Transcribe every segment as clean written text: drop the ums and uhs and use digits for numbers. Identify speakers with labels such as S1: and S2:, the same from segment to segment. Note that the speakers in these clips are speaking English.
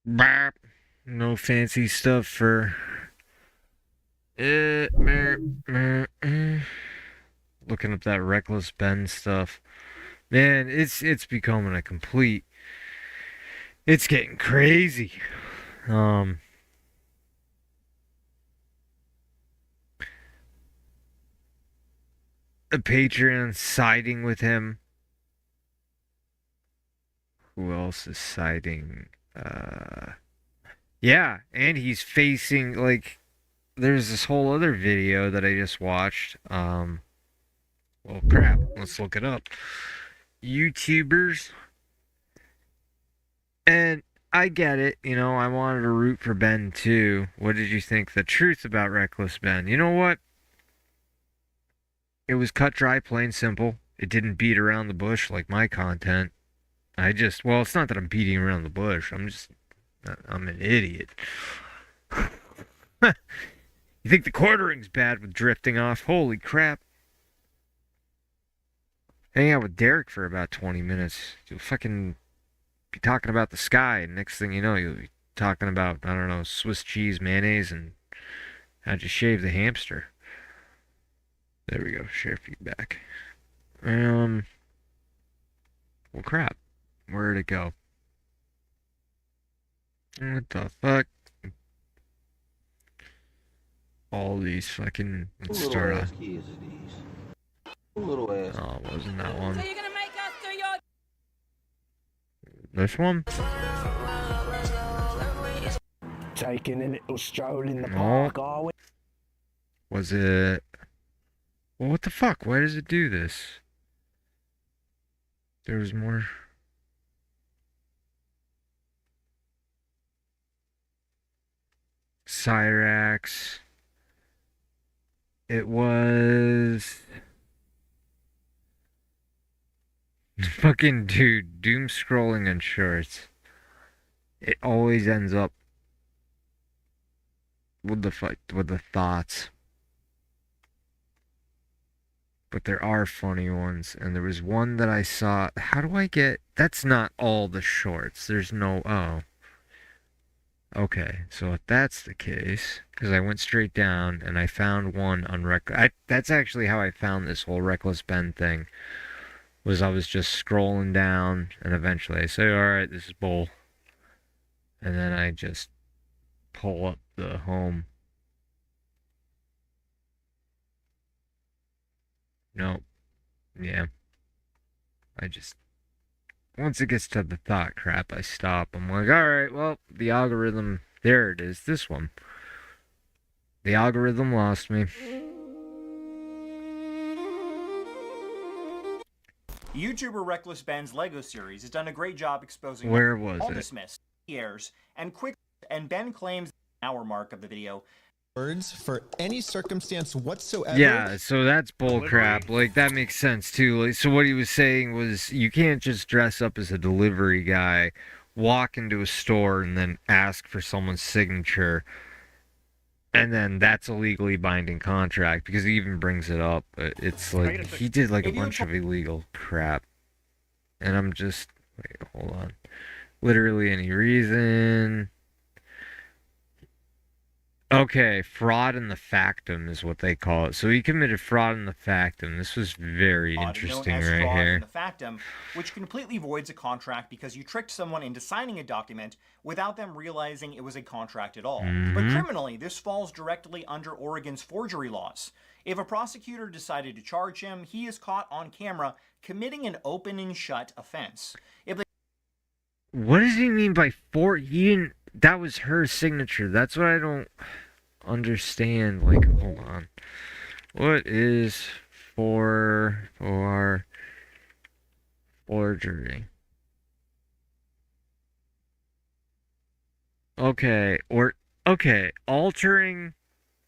S1: Bap. No fancy stuff for. Looking up that reckless Ben stuff. Man, it's becoming a complete. It's getting crazy. Um, the Patreon siding with him. Who else is siding? Yeah, and he's facing like. There's this whole other video that I just watched. Well, crap. Let's look it up. YouTubers. And I get it. I wanted to root for Ben too. What did you think? The truth about Reckless Ben. You know what? It was cut dry, plain simple. It didn't beat around the bush like my content. Well, it's not that I'm beating around the bush. I'm an idiot. You think the quartering's bad with drifting off? Holy crap. Hang out with Derek for about 20 minutes. You'll fucking be talking about the sky, and next thing you know, you'll be talking about, I don't know, Swiss cheese, mayonnaise, and how'd you shave the hamster. There we go, share feedback. Well, crap. Where'd it go? What the fuck? All these fucking. Let's start off. Oh, wasn't that one? So you're gonna make us do your. This one?
S2: Taking a little stroll in the park, are we?
S1: Was it. Well, what the fuck? Why does it do this? There was more. Cyrax. It was. Fucking dude, doom scrolling on shorts. It always ends up with the thoughts. But there are funny ones, and there was one that I saw. How do I get? That's not all the shorts. There's no. Oh. Okay, so if that's the case, because I went straight down and I found one on That's actually how I found this whole Reckless Ben thing. Was I was just scrolling down, and eventually I say, all right, this is bull. And then I just pull up the home. Nope. Yeah. Once it gets to the thought crap, I stop. I'm like, all right, well, the algorithm, there it is, this one. The algorithm lost me.
S3: YouTuber Reckless Ben's Lego series has done a great job exposing
S1: Where was
S3: all
S1: it?
S3: dismissed, airs, and quick. And Ben claims the hour mark of the video.
S4: Words for any circumstance whatsoever.
S1: Yeah, so that's bullcrap. Like, that makes sense too. Like, so what he was saying was, you can't just dress up as a delivery guy, walk into a store, and then ask for someone's signature, and then that's a legally binding contract, because he even brings it up. It's like, he did like a bunch of illegal crap. And I'm just, wait, hold on. Literally any reason. Okay, fraud in the factum is what they call it. So he committed fraud in the factum. This was very interesting right here.
S3: In the factum, which completely voids a contract because you tricked someone into signing a document without them realizing it was a contract at all. But criminally, this falls directly under Oregon's forgery laws. If a prosecutor decided to charge him, he is caught on camera committing an open and shut offense.
S1: What does he mean by that was her signature. That's what I don't understand. Like, hold on. What is for forgery? Okay, altering,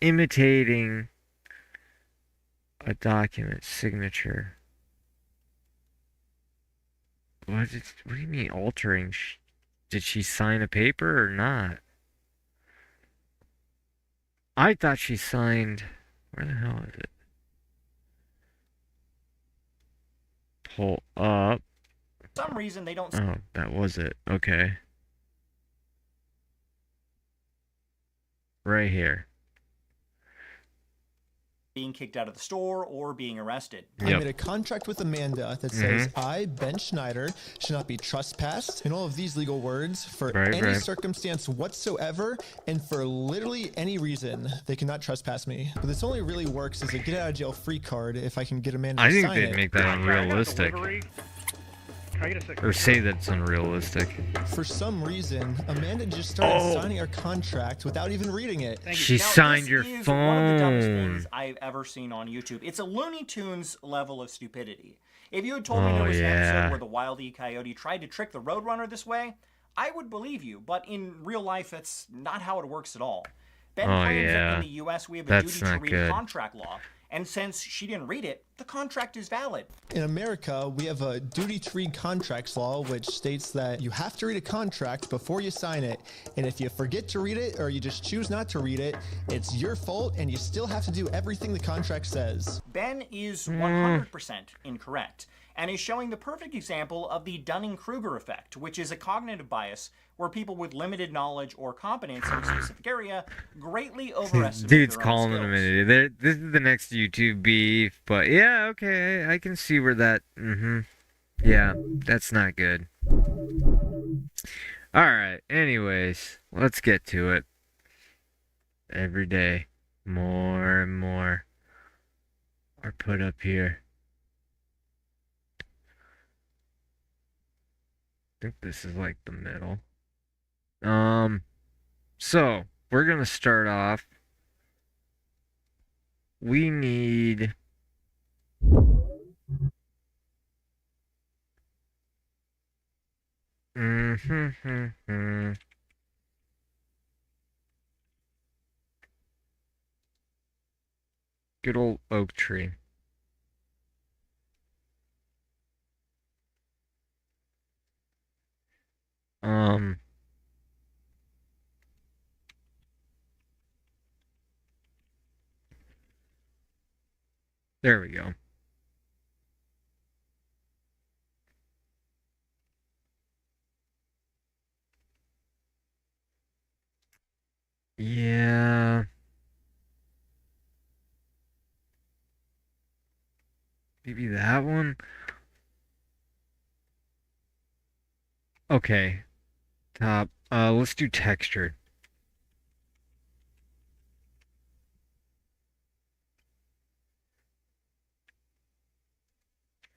S1: imitating a document signature. What do you mean altering? Did she sign a paper or not? I thought she signed. Where the hell is it? Pull up.
S3: For some reason they don't.
S1: Oh, that was it. Okay. Right here.
S3: being kicked out of the store or being arrested.
S4: I
S1: Yep.
S4: made a contract with Amanda that says I, Ben Schneider, should not be trespassed, and all of these legal words for any circumstance whatsoever, and for literally any reason, they cannot trespass me. But this only really works as a get out of jail free card if I can get Amanda to
S1: I think
S4: sign
S1: they'd
S4: it.
S1: make that unrealistic. Or say that's unrealistic.
S4: For some reason, Amanda just started signing our contract without even reading it.
S1: She
S3: Now,
S1: signed
S3: this
S1: your
S3: is one of the dumbest
S1: phone.
S3: things I've ever seen on YouTube. It's a Looney Tunes level of stupidity. If you had told me there was an episode where the Wile E. Coyote tried to trick the Roadrunner this way, I would believe you. But in real life, that's not how it works at all. Ben claims that in the U.S. we have a duty to read contract law. And since she didn't read it, the contract is valid.
S4: In America, we have a duty to read contracts law, which states that you have to read a contract before you sign it. And if you forget to read it or you just choose not to read it, it's your fault and you still have to do everything the contract says.
S3: Ben is 100% incorrect and is showing the perfect example of the Dunning-Kruger effect, which is a cognitive bias where people with limited knowledge or competence in a specific area greatly overestimate
S1: Dude's
S3: their own
S1: calling him an idiot. This is the next YouTube beef, but yeah, okay, I can see where that. Yeah, that's not good. All right. Anyways, let's get to it. Every day, more and more are put up here. I think this is like the middle. So we're gonna start off. We need good old oak tree. There we go. Yeah. Maybe that one. Okay. Top. Let's do textured.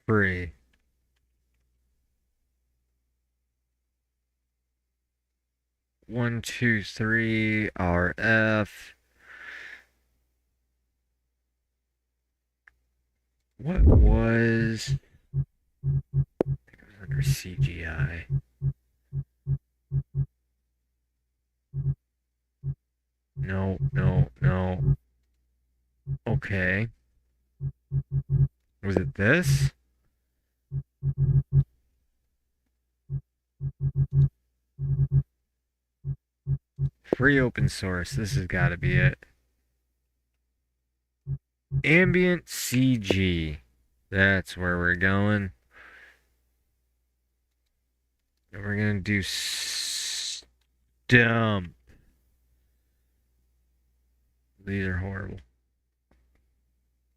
S1: Free. One, two, three, RF. What was... I think it was under CGI. No, no, no. Okay. Was it this? Free open source. This has got to be it. Ambient CG. That's where we're going. And we're going to do stump. These are horrible.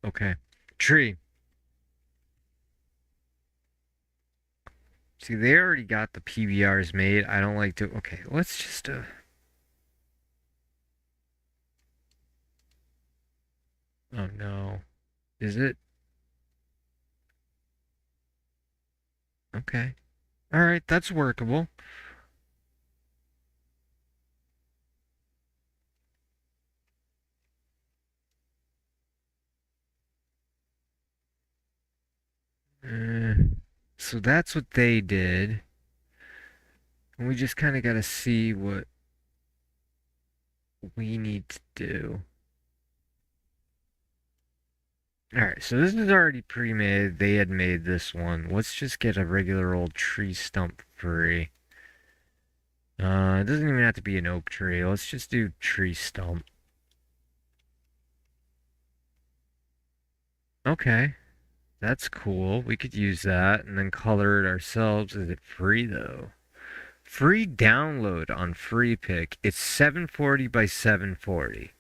S1: Okay. Tree. See, they already got the PBRs made. I don't like to... Okay, let's just... Oh, no. Is it? Okay. Alright, that's workable. So that's what they did. And we just kind of got to see what we need to do. Alright, so this is already pre-made. They had made this one. Let's just get a regular old tree stump free. It doesn't even have to be an oak tree. Let's just do tree stump. Okay. That's cool. We could use that and then color it ourselves. Is it free though? free download on free pick. It's 740 by 740.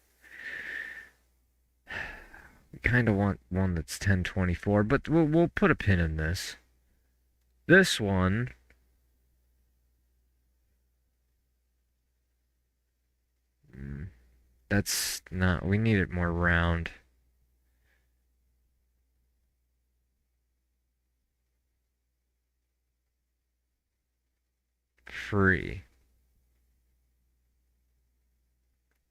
S1: We kind of want one that's 1024, but we'll put a pin in this. This one, that's not, we need it more round. Free.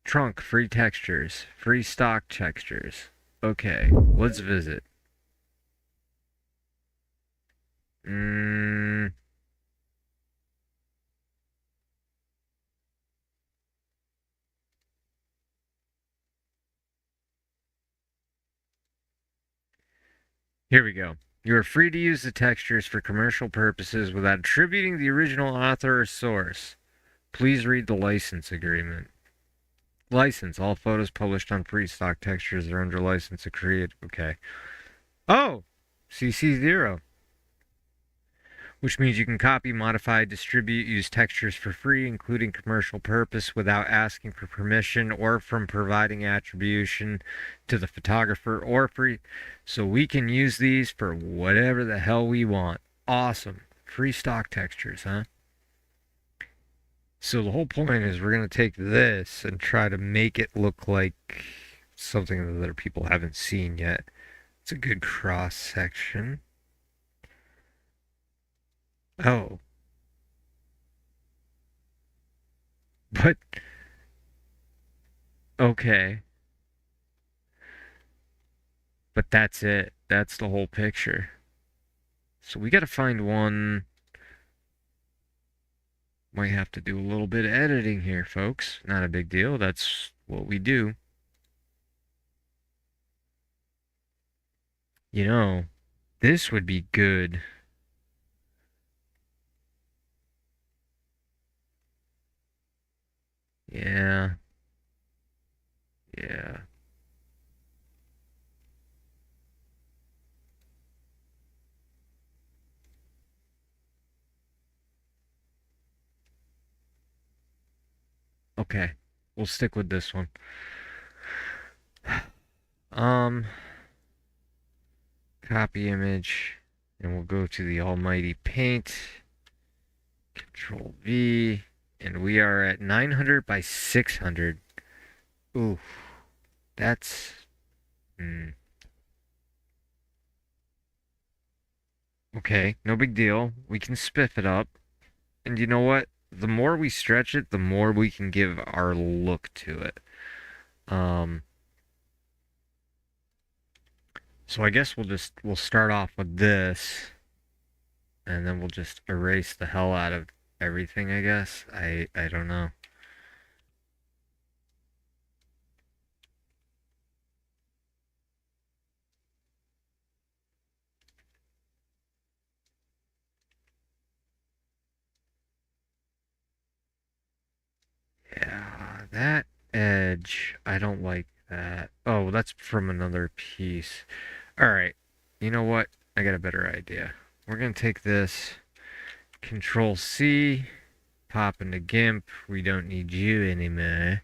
S1: Trunk, free textures, free stock textures. Okay, let's visit. Here we go. You are free to use the textures for commercial purposes without attributing the original author or source. Please read the license agreement. License. All photos published on free stock textures are under license to create. Okay. Oh! CC0. Which means you can copy, modify, distribute, use textures for free, including commercial purpose, without asking for permission or from providing attribution to the photographer or free. So we can use these for whatever the hell we want. Awesome. Free stock textures, huh? So the whole point is we're going to take this and try to make it look like something that other people haven't seen yet. It's a good cross section. Oh. But, okay. But that's it. That's the whole picture. So we got to find one. Might have to do a little bit of editing here, folks. Not a big deal. That's what we do. You know, this would be good. Yeah. Yeah. Okay. We'll stick with this one. Copy image. And we'll go to the almighty paint. Control V. And we are at 900 by 600. Ooh. That's... Okay, no big deal. We can spiff it up. And you know what? The more we stretch it, the more we can give our look to it. So I guess we'll start off with this. And then we'll just erase the hell out of everything, I guess. I don't know. Yeah, that edge, I don't like that. Oh, that's from another piece. Alright, you know what? I got a better idea. We're going to take this, Control C, pop into GIMP. We don't need you anymore.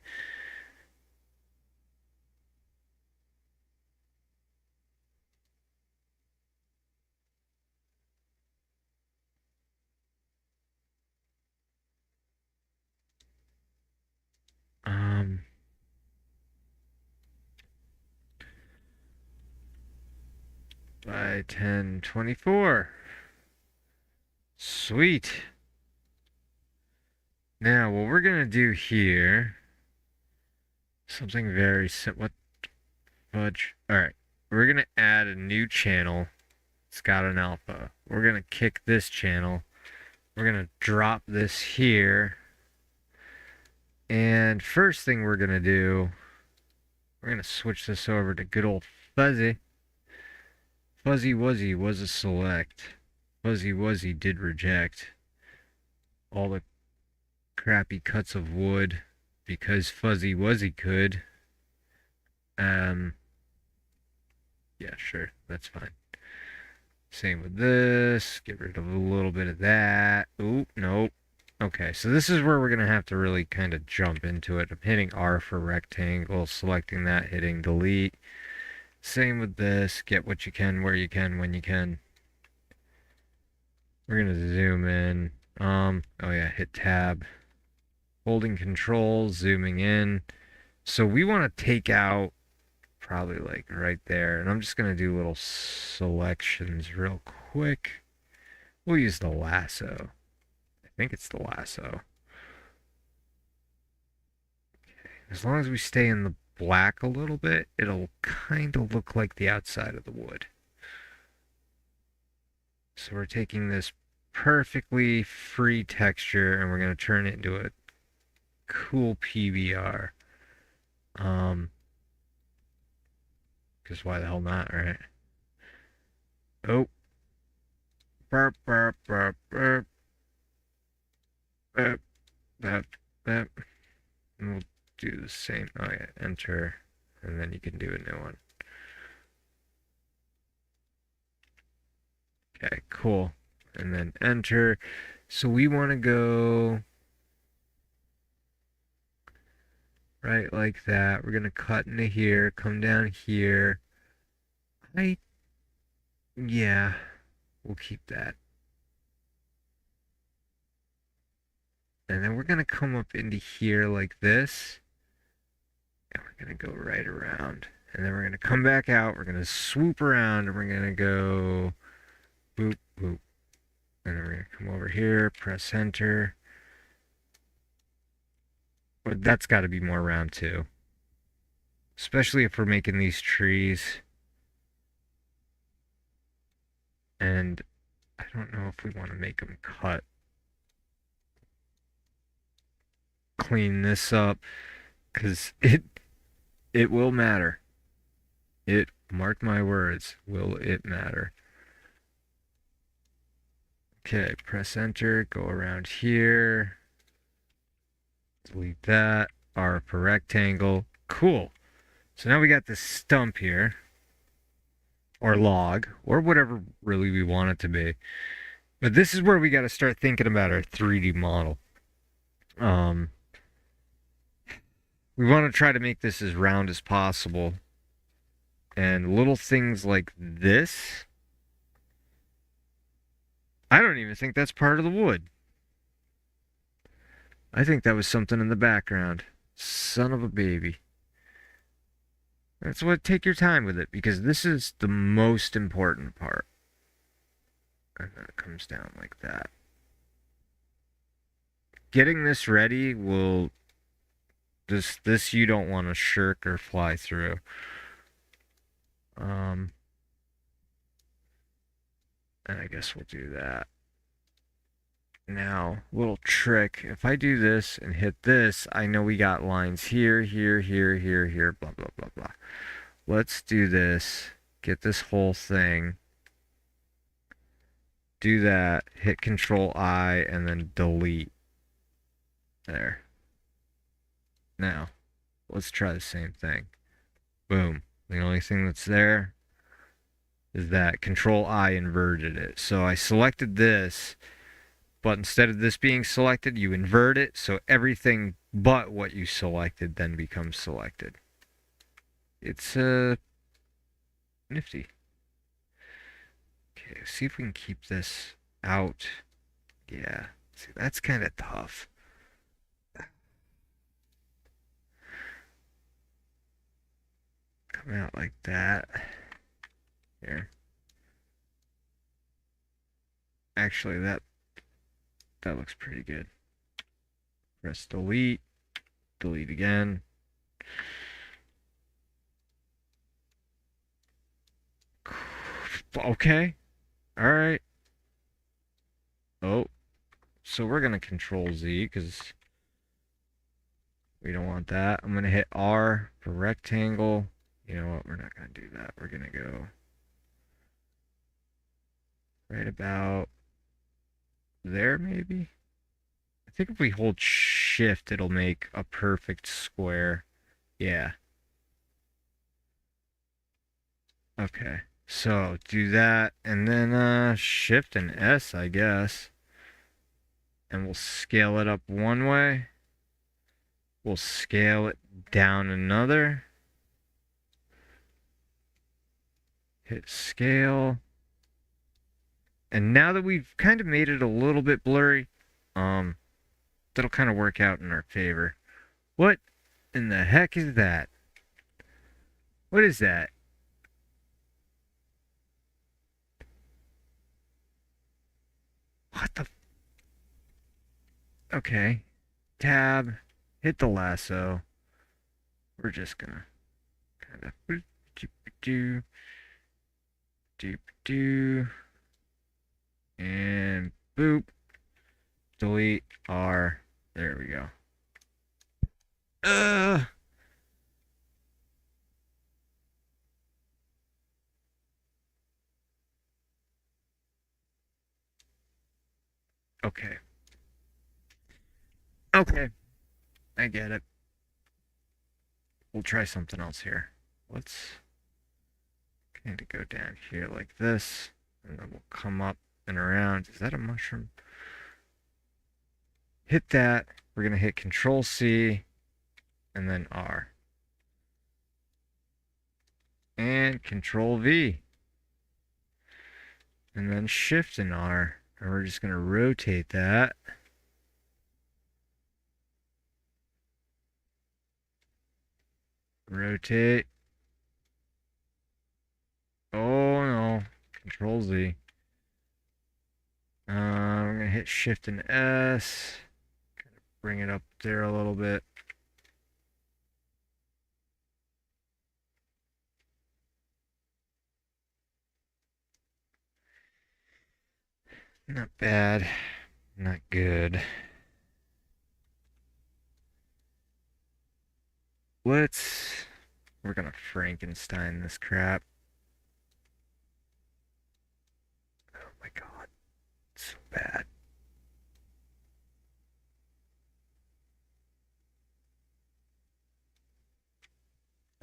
S1: By 1024. Sweet. Now, what we're going to do here, something very simple. What fudge? Alright, we're going to add a new channel. It's got an alpha. We're going to kick this channel. We're going to drop this here. And first thing we're going to do, we're going to switch this over to good old Fuzzy. Fuzzy Wuzzy was a select. Fuzzy Wuzzy did reject all the crappy cuts of wood because Fuzzy Wuzzy could. Yeah, sure, that's fine. Same with this. Get rid of a little bit of that. Oop, nope. Okay. Okay, so this is where we're going to have to really kind of jump into it. I'm hitting R for rectangle, selecting that, hitting delete. Same with this. Get what you can, where you can, when you can. We're going to zoom in. Oh yeah, hit tab. Holding control, zooming in. So we want to take out probably like right there. And I'm just going to do little selections real quick. We'll use the lasso. I think it's the lasso. As long as we stay in the black a little bit, it'll kind of look like the outside of the wood. So we're taking this perfectly free texture and we're going to turn it into a cool PBR. Because why the hell not, right? Oh. Burp, burp, burp, burp. Burp, burp, burp. And we'll do the same. Oh yeah, enter. And then you can do a new one. Okay, cool. And then enter. So we want to go right like that. We're going to cut into here, come down here. Yeah, we'll keep that. And then we're going to come up into here like this. And we're going to go right around. And then we're going to come back out. We're going to swoop around and we're going to go boop, boop. And then we're going to come over here, press enter. But that's got to be more round too. Especially if we're making these trees. And I don't know if we want to make them cut. Clean this up. Because it will matter. It, mark my words, will it matter. Okay, press enter, go around here. Delete that. R for rectangle. Cool. So now we got this stump here. Or log. Or whatever really we want it to be. But this is where we got to start thinking about our 3D model. We want to try to make this as round as possible. And little things like this, I don't even think that's part of the wood. I think that was something in the background. Son of a baby. That's what, take your time with it, because this is the most important part. And then it comes down like that. Getting this ready will, this you don't want to shirk or fly through. And I guess we'll do that. Now, little trick. If I do this and hit this, I know we got lines here, here, here, here, here, blah, blah, blah, blah. Let's do this. Get this whole thing. Do that. Hit Control I and then delete. There. Now, let's try the same thing. Boom. The only thing that's there is that Control I inverted it. So I selected this, but instead of this being selected, you invert it, so everything but what you selected then becomes selected. It's nifty. Okay, see if we can keep this out. Yeah, see, that's kind of tough. Come out like that. Here. Actually, that looks pretty good. Press delete. Delete again. Okay. All right. Oh. So we're going to Control Z because we don't want that. I'm going to hit R for rectangle. You know what? We're not going to do that. We're going to go right about there, maybe? I think if we hold shift, it'll make a perfect square. Yeah. Okay. So do that and then shift and S, I guess. and we'll scale it up one way. We'll scale it down another. Hit scale. And now that we've kind of made it a little bit blurry, that'll kind of work out in our favor. What in the heck is that? What is that? What the? Okay. Tab. Hit the lasso. We're just gonna kind of do do and boop. Delete R. There we go. Okay. Okay. I get it. We'll try something else here. Let's kind of go down here like this, and then we'll come up and around. Is that a mushroom? Hit that. We're going to hit Control C and then R. And Control V. And then Shift and R. And we're just going to rotate that. Rotate. Oh no. Control Z. I'm going to hit Shift and S. Bring it up there a little bit. Not bad. Not good. We're gonna Frankenstein this crap. Oh my god. It's so bad.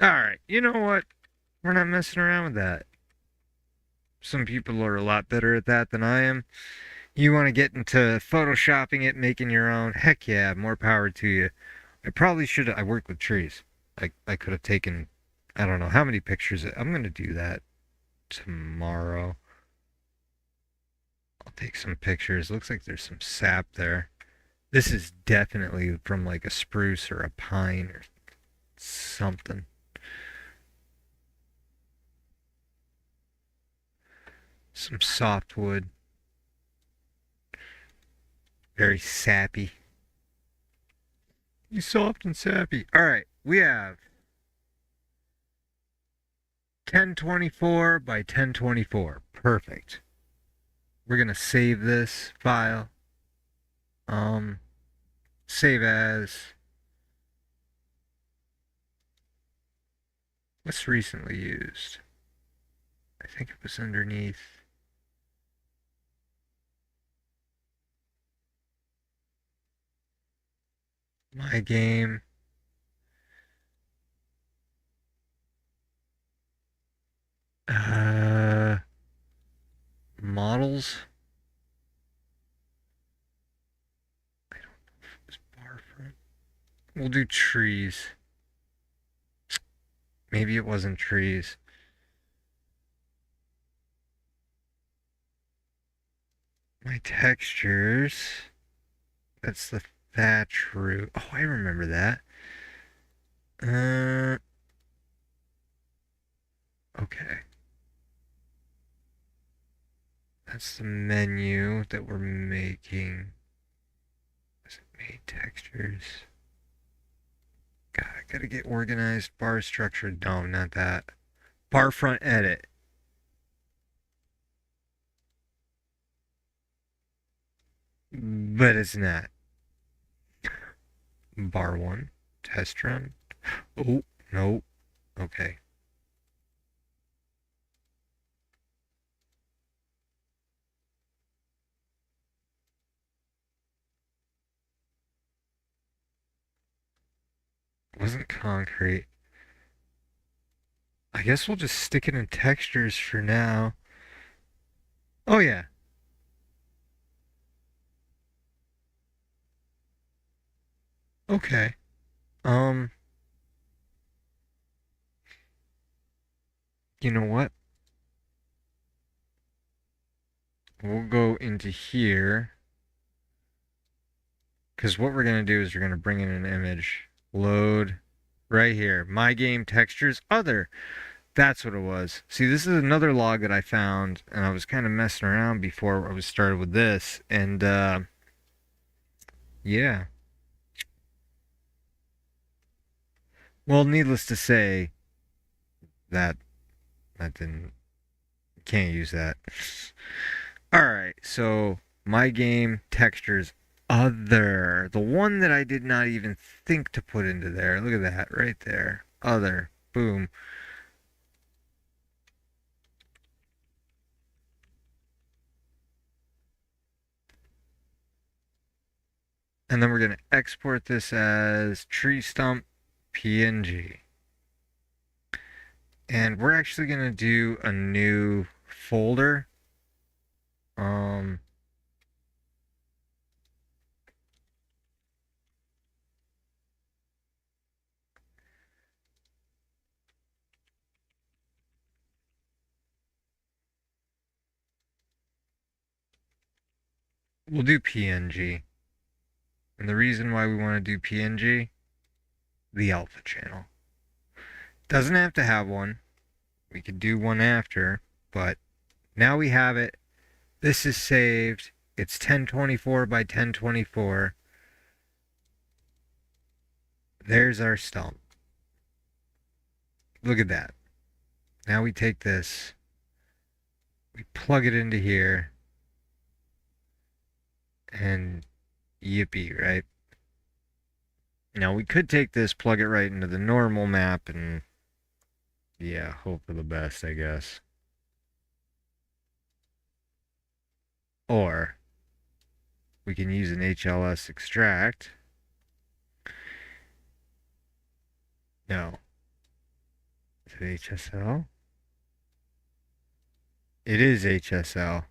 S1: Alright, you know what? We're not messing around with that. Some people are a lot better at that than I am. You want to get into photoshopping it, making your own, heck yeah, more power to you. I probably should have, I work with trees. I could have taken, I don't know how many pictures. I'm going to do that tomorrow. I'll take some pictures. Looks like there's some sap there. This is definitely from like a spruce or a pine or something. Some softwood. Very sappy. He's soft and sappy. All right, we have 1024 by 1024. Perfect. We're gonna save this file. Save as. What's recently used? I think it was underneath. My game. Models. I don't know if it was bar front. We'll do trees. Maybe it wasn't trees. My textures. That's the thatch roof. Oh, I remember that. Okay. That's the menu that we're making. Is it made textures? God, I gotta get organized. Bar structure. No, not that. Bar front edit. But it's not. Bar one. Test run. Oh, no. Okay. Wasn't concrete. I guess we'll just stick it in textures for now. Oh, yeah. Okay. Um, you know what? We'll go into here. Because what we're going to do is we're going to bring in an image. Load right here. My game textures other. That's what it was. See, this is another log that I found, and I was kind of messing around before I was started with this. And, yeah. Well, needless to say, that didn't, can't use that. Alright, so my game textures other. The one that I did not even think to put into there. Look at that right there. Other. Boom. And then we're going to export this as tree stump PNG. And we're actually going to do a new folder. We'll do PNG. And the reason why we want to do PNG, the alpha channel. Doesn't have to have one. We could do one after, but now we have it. This is saved. It's 1024 by 1024. There's our stump. Look at that. Now we take this, we plug it into here, and yippee, right? Now we could take this, plug it right into the normal map, and yeah, hope for the best, I guess. Or we can use an HLS extract. No. Is it HSL? It is HSL.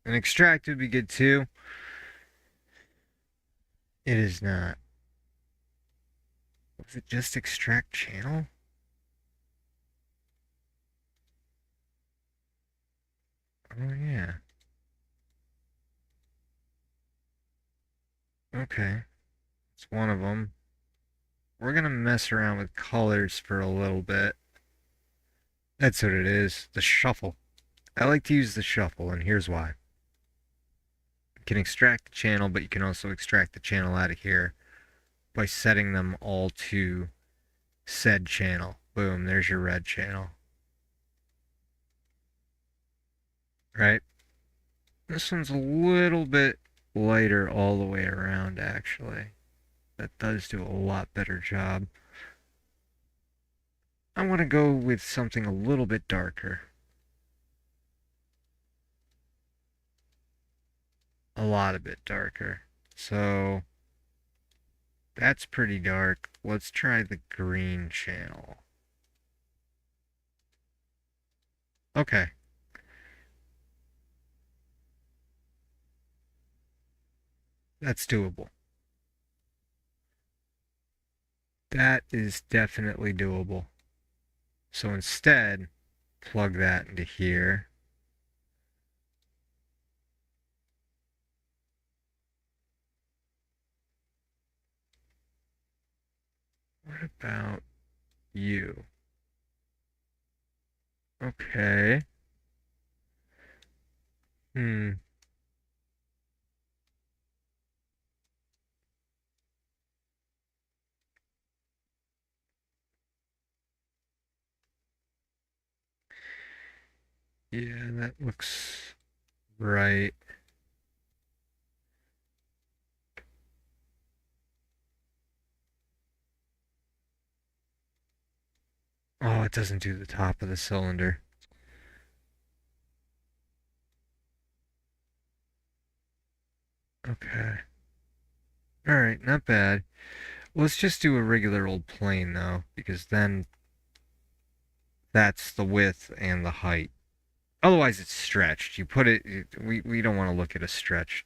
S1: An extract would be good too. It is not. Was it just extract channel? Oh, yeah. Okay. It's one of them. We're going to mess around with colors for a little bit. That's what it is. The shuffle. I like to use the shuffle, and here's why. You can extract the channel, but you can also extract the channel out of here by setting them all to said channel. Boom, there's your red channel. Right? This one's a little bit lighter all the way around, actually. That does do a lot better job. I want to go with something a little bit darker. A lot a bit darker. So that's pretty dark. Let's try the green channel. Okay. That's doable. That is definitely doable. So instead, plug that into here. What about you? Okay. Hmm. Yeah, that looks right. Oh, it doesn't do the top of the cylinder. Okay. Alright, not bad. Let's just do a regular old plane, though, because then that's the width and the height. Otherwise, it's stretched. You put it... We don't want to look at a stretch.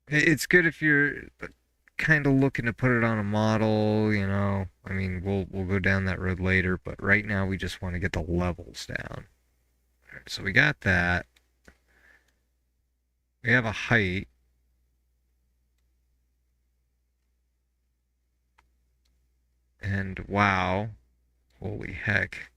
S1: It's good if you're kind of looking to put it on a model, you know. I mean, we'll go down that road later, but right now we just want to get the levels down. Right, so we got that. We have a height. And wow, holy heck.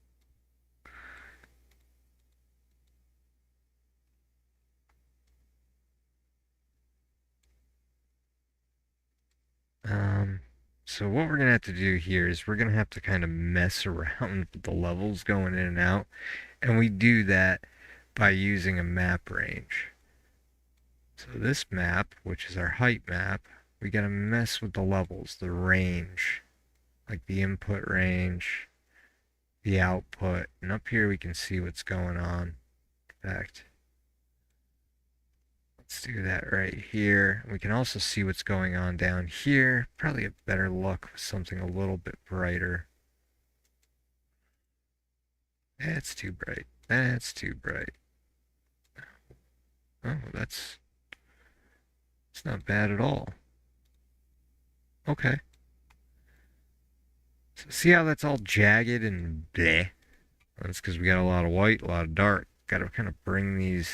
S1: Um, so what we're gonna have to do here is we're gonna have to kind of mess around with the levels going in and out, and we do that by using a map range. So this map, which is our height map, we gotta mess with the levels, the range, like the input range, the output, and up here we can see what's going on. In fact, let's do that right here. We can also see what's going on down here. Probably a better look with something a little bit brighter. That's too bright. That's too bright. Oh, it's not bad at all. Okay. So see how that's all jagged and bleh? That's because we got a lot of white, a lot of dark. Got to kind of bring these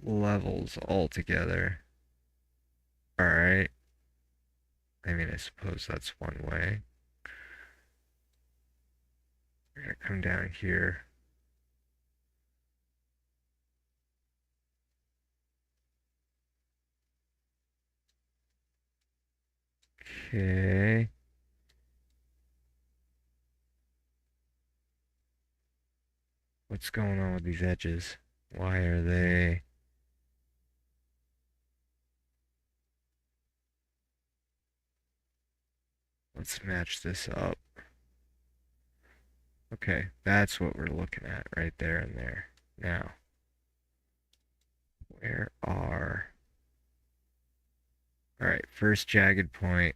S1: levels all together. All right. I mean, I suppose that's one way. We're going to come down here. Okay. What's going on with these edges? Why are they... Let's match this up. Okay, that's what we're looking at right there and there. Now, where are... Alright, first jagged point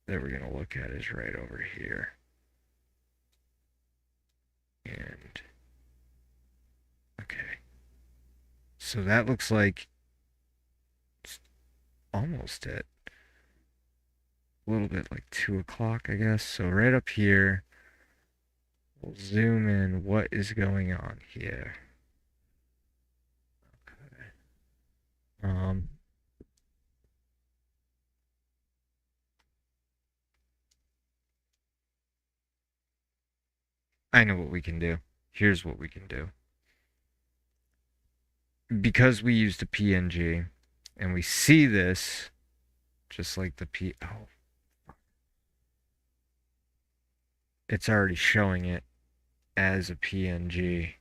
S1: that we're going to look at is right over here. And... Okay. So that looks like it's almost at a little bit like 2 o'clock, I guess. So right up here, we'll zoom in what is going on here. Okay. I know what we can do. Here's what we can do. Because we used a PNG, and we see this, just like the oh, it's already showing it as a PNG,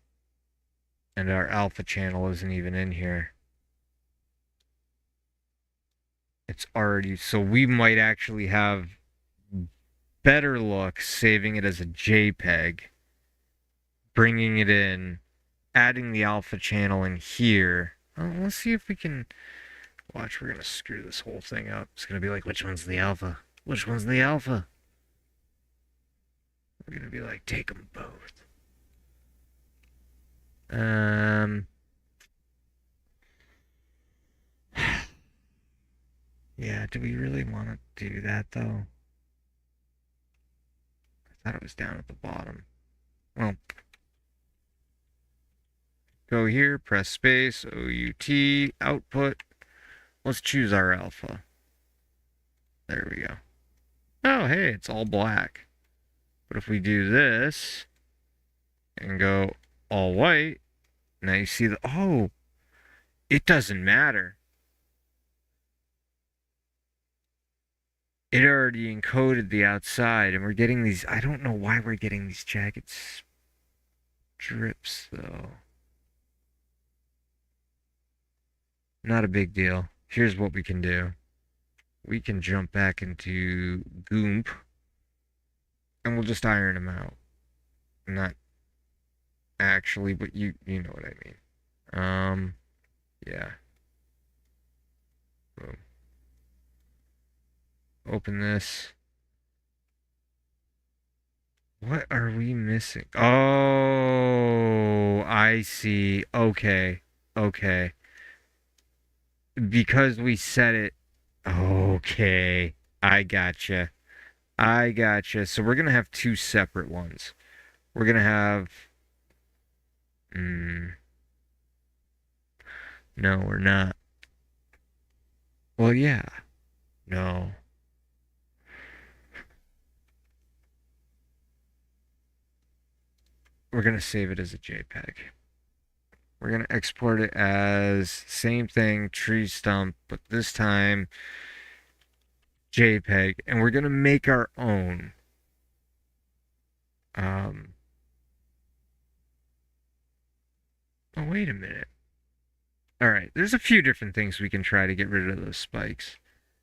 S1: and our alpha channel isn't even in here. It's already, so we might actually have better luck saving it as a JPEG, bringing it in, adding the alpha channel in here. Oh, let's see if we can... Watch, we're gonna screw this whole thing up. It's gonna be like, which one's the alpha? Which one's the alpha? We're gonna be like, take them both. Yeah, do we really want to do that though? I thought it was down at the bottom. Well, go here, press space, OUT, output. Let's choose our alpha. There we go. Oh, hey, it's all black. But if we do this and go all white, now you see the, oh, it doesn't matter. It already encoded the outside, and we're getting these, I don't know why we're getting these jagged strips, though. Not a big deal. Here's what we can do. We can jump back into Goomp, and we'll just iron them out. Not actually, but you know what I mean. Yeah. Boom. Open this. What are we missing? Oh, I see. Okay. Okay. Because we set it. Okay. I gotcha. I gotcha. So we're going to have two separate ones. We're going to have. Mm, no, we're not. Well, yeah. No. We're going to save it as a JPEG. We're going to export it as same thing, tree stump, but this time JPEG. And we're going to make our own. Um, oh, wait a minute. All right, there's a few different things we can try to get rid of those spikes.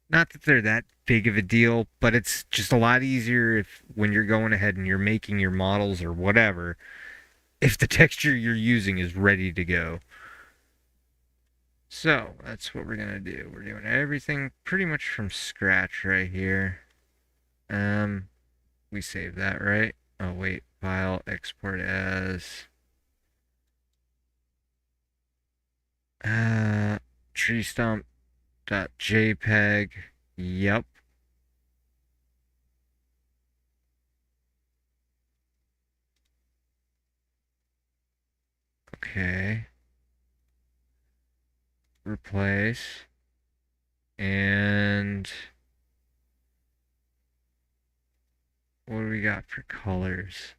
S1: Not that they're that big of a deal, but it's just a lot easier if when you're going ahead and you're making your models or whatever, if the texture you're using is ready to go. So that's what we're gonna do. We're doing everything pretty much from scratch right here. We save that, right? Oh wait, file export as uh tree stump .jpg. Yep. Okay. Replace. And what do we got for colors?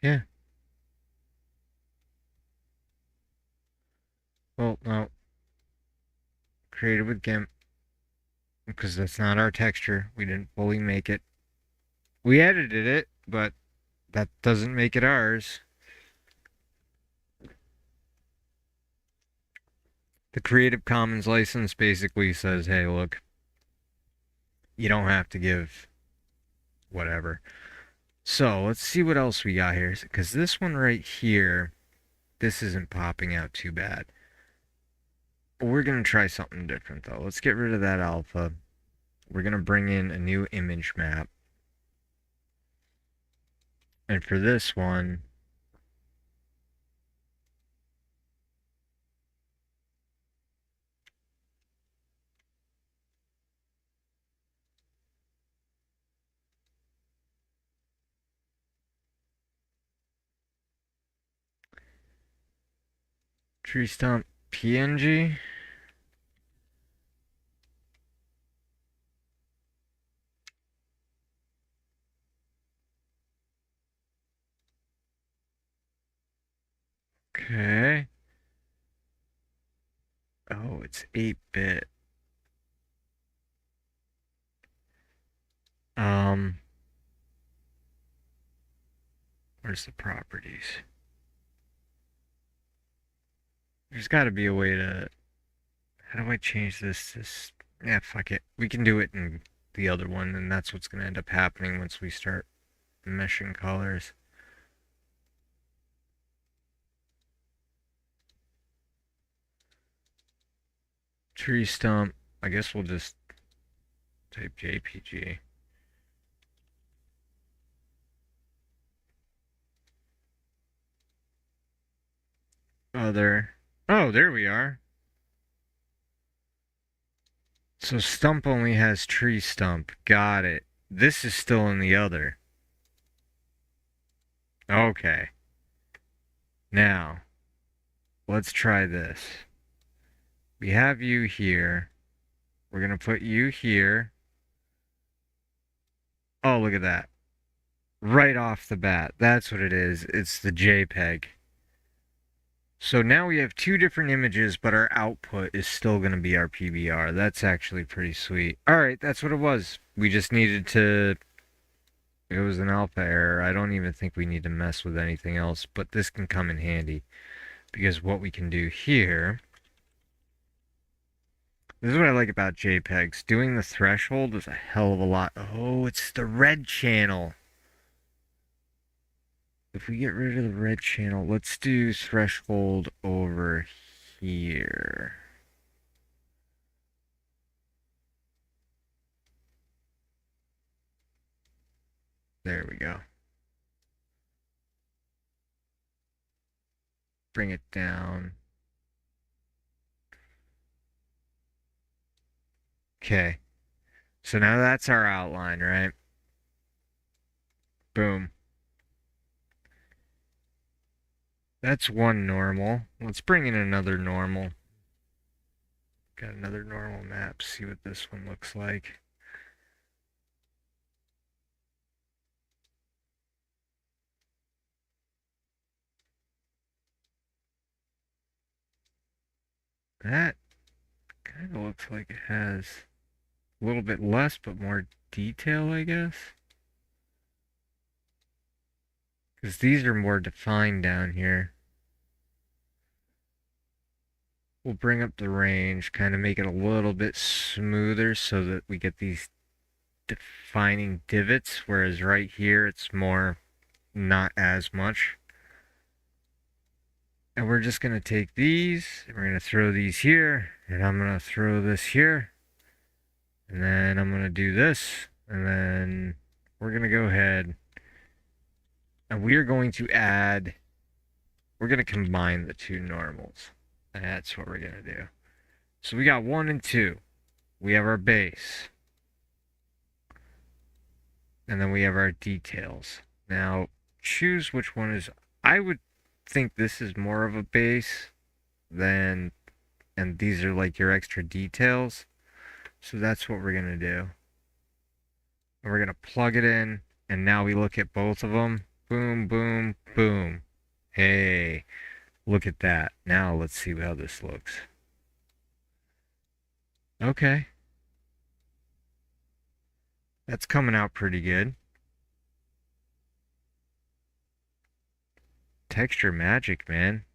S1: Yeah. Well, no. Created with GIMP. Because that's not our texture. We didn't fully make it. We edited it, but that doesn't make it ours. The Creative Commons license basically says, hey, look, you don't have to give whatever. So let's see what else we got here. Because this one right here, this isn't popping out too bad. We're going to try something different though. Let's get rid of that alpha. We're going to bring in a new image map. And for this one, tree stump PNG. Okay. Oh, it's 8-bit. Um, where's the properties? There's got to be a way to. How do I change this? Yeah, fuck it. We can do it in the other one, and that's what's going to end up happening once we start meshing colors. Tree stump. I guess we'll just type JPG. Other. Oh, there we are. So stump only has tree stump. Got it. This is still in the other. Okay. Now, let's try this. We have you here. We're going to put you here. Oh, look at that. Right off the bat. That's what it is. It's the JPEG. So now we have two different images, but our output is still going to be our PBR. That's actually pretty sweet. Alright, that's what it was. We just needed to... It was an alpha error. I don't even think we need to mess with anything else, but this can come in handy. Because what we can do here... This is what I like about JPEGs. Doing the threshold is a hell of a lot. Oh, it's the red channel. If we get rid of the red channel, let's do threshold over here. There we go. bring it down. Okay. So now that's our outline, right? Boom. That's one normal. Let's bring in another normal. Got another normal map. See what this one looks like. That kind of looks like it has a little bit less, but more detail, I guess. Because these are more defined down here. We'll bring up the range, kind of make it a little bit smoother so that we get these defining divots, whereas right here it's more not as much. And we're just going to take these, and we're going to throw these here, and I'm going to throw this here, and then I'm going to do this, and then we're going to go ahead, and we are going to add, we're going to combine the two normals. That's what we're going to do. So we got 1 and 2. We have our base. And then we have our details. Now, choose which one is... I would think this is more of a base than... And these are like your extra details. So that's what we're going to do. And we're going to plug it in. And now we look at both of them. Boom, boom, boom. Hey, look at that. Now let's see how this looks. Okay. That's coming out pretty good. Texture magic, man.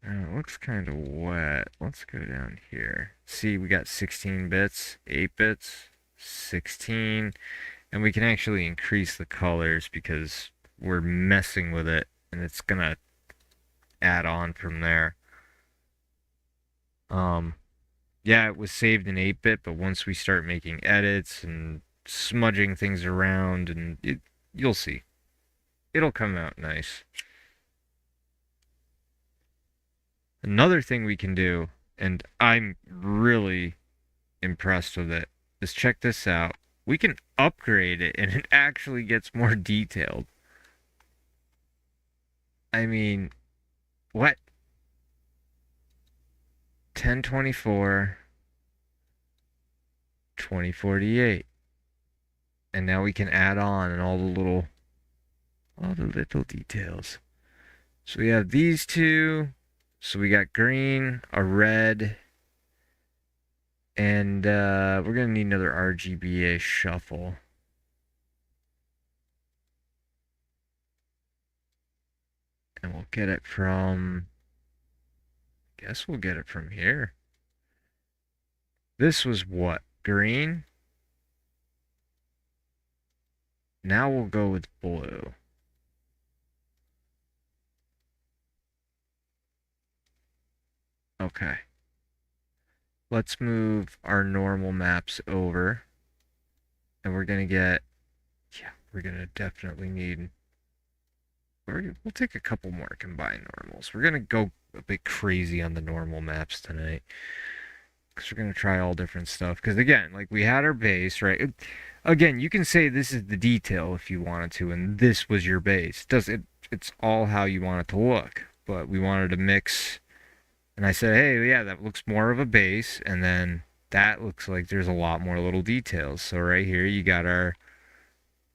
S1: It looks kind of wet. Let's go down here. See, we got 16 bits, 8 bits, 16. And we can actually increase the colors because we're messing with it. And it's going to add on from there. Yeah, it was saved in 8-bit, but once we start making edits and smudging things around, and you'll see. It'll come out nice. Another thing we can do, and I'm really impressed with it, is check this out. We can upgrade it, and it actually gets more detailed. I mean, what? 1024, 2048. And now we can add on and all the little details. So we have these two. So we got green, a red, and we're gonna need another RGBA shuffle. And we'll get it from, I guess we'll get it from here. This was what? Green? Now we'll go with blue. Okay. Let's move our normal maps over. And we're going to get, yeah, we're going to definitely need, we'll take a couple more combined normals. We're going to go a bit crazy on the normal maps tonight. Because we're going to try all different stuff. Because again, like we had our base, right? Again, you can say this is the detail if you wanted to, and this was your base. It's all how you want it to look. But we wanted to mix, and I said, hey, yeah, that looks more of a base, and then that looks like there's a lot more little details. So right here, you got our,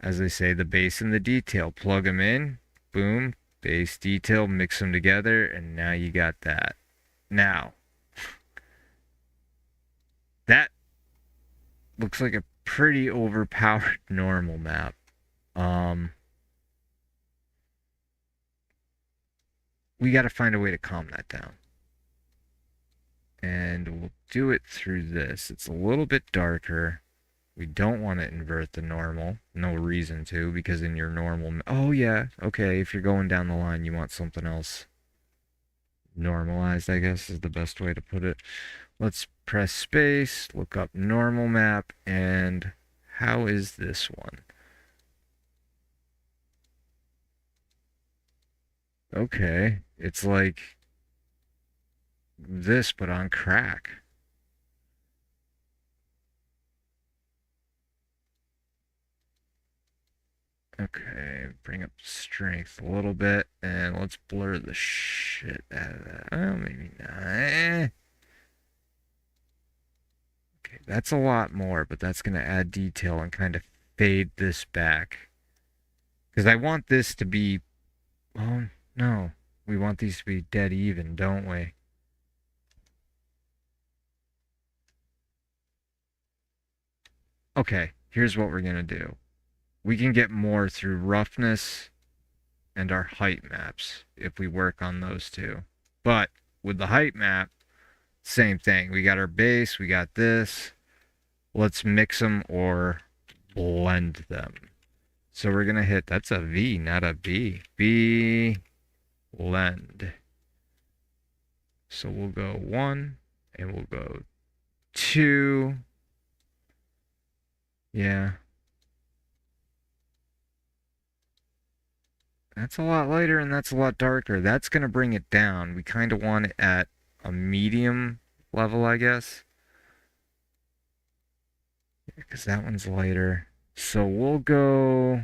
S1: as they say, the base and the detail. Plug them in, boom, base, detail, mix them together, and now you got that. Now, that looks like a pretty overpowered normal map. We got to find a way to calm that down. And we'll do it through this. It's a little bit darker. We don't want to invert the normal. No reason to, because in your normal... Oh, yeah. Okay, if you're going down the line, you want something else normalized, I guess, is the best way to put it. Let's press space, look up normal map, and how is this one? Okay. It's like this, but on crack. Okay, bring up strength a little bit, and let's blur the shit out of that. Oh, maybe not. Okay, that's a lot more, but that's going to add detail and kind of fade this back. Because I want this to be... Oh, no. We want these to be dead even, don't we? Okay, here's what we're going to do. We can get more through roughness and our height maps if we work on those two. But with the height map, same thing. We got our base, we got this. Let's mix them or blend them. So we're going to hit, that's a V, not a B. B, blend. So we'll go 1 and we'll go 2. Yeah. That's a lot lighter and that's a lot darker. That's going to bring it down. We kind of want it at a medium level, I guess. Because that one's lighter. So we'll go...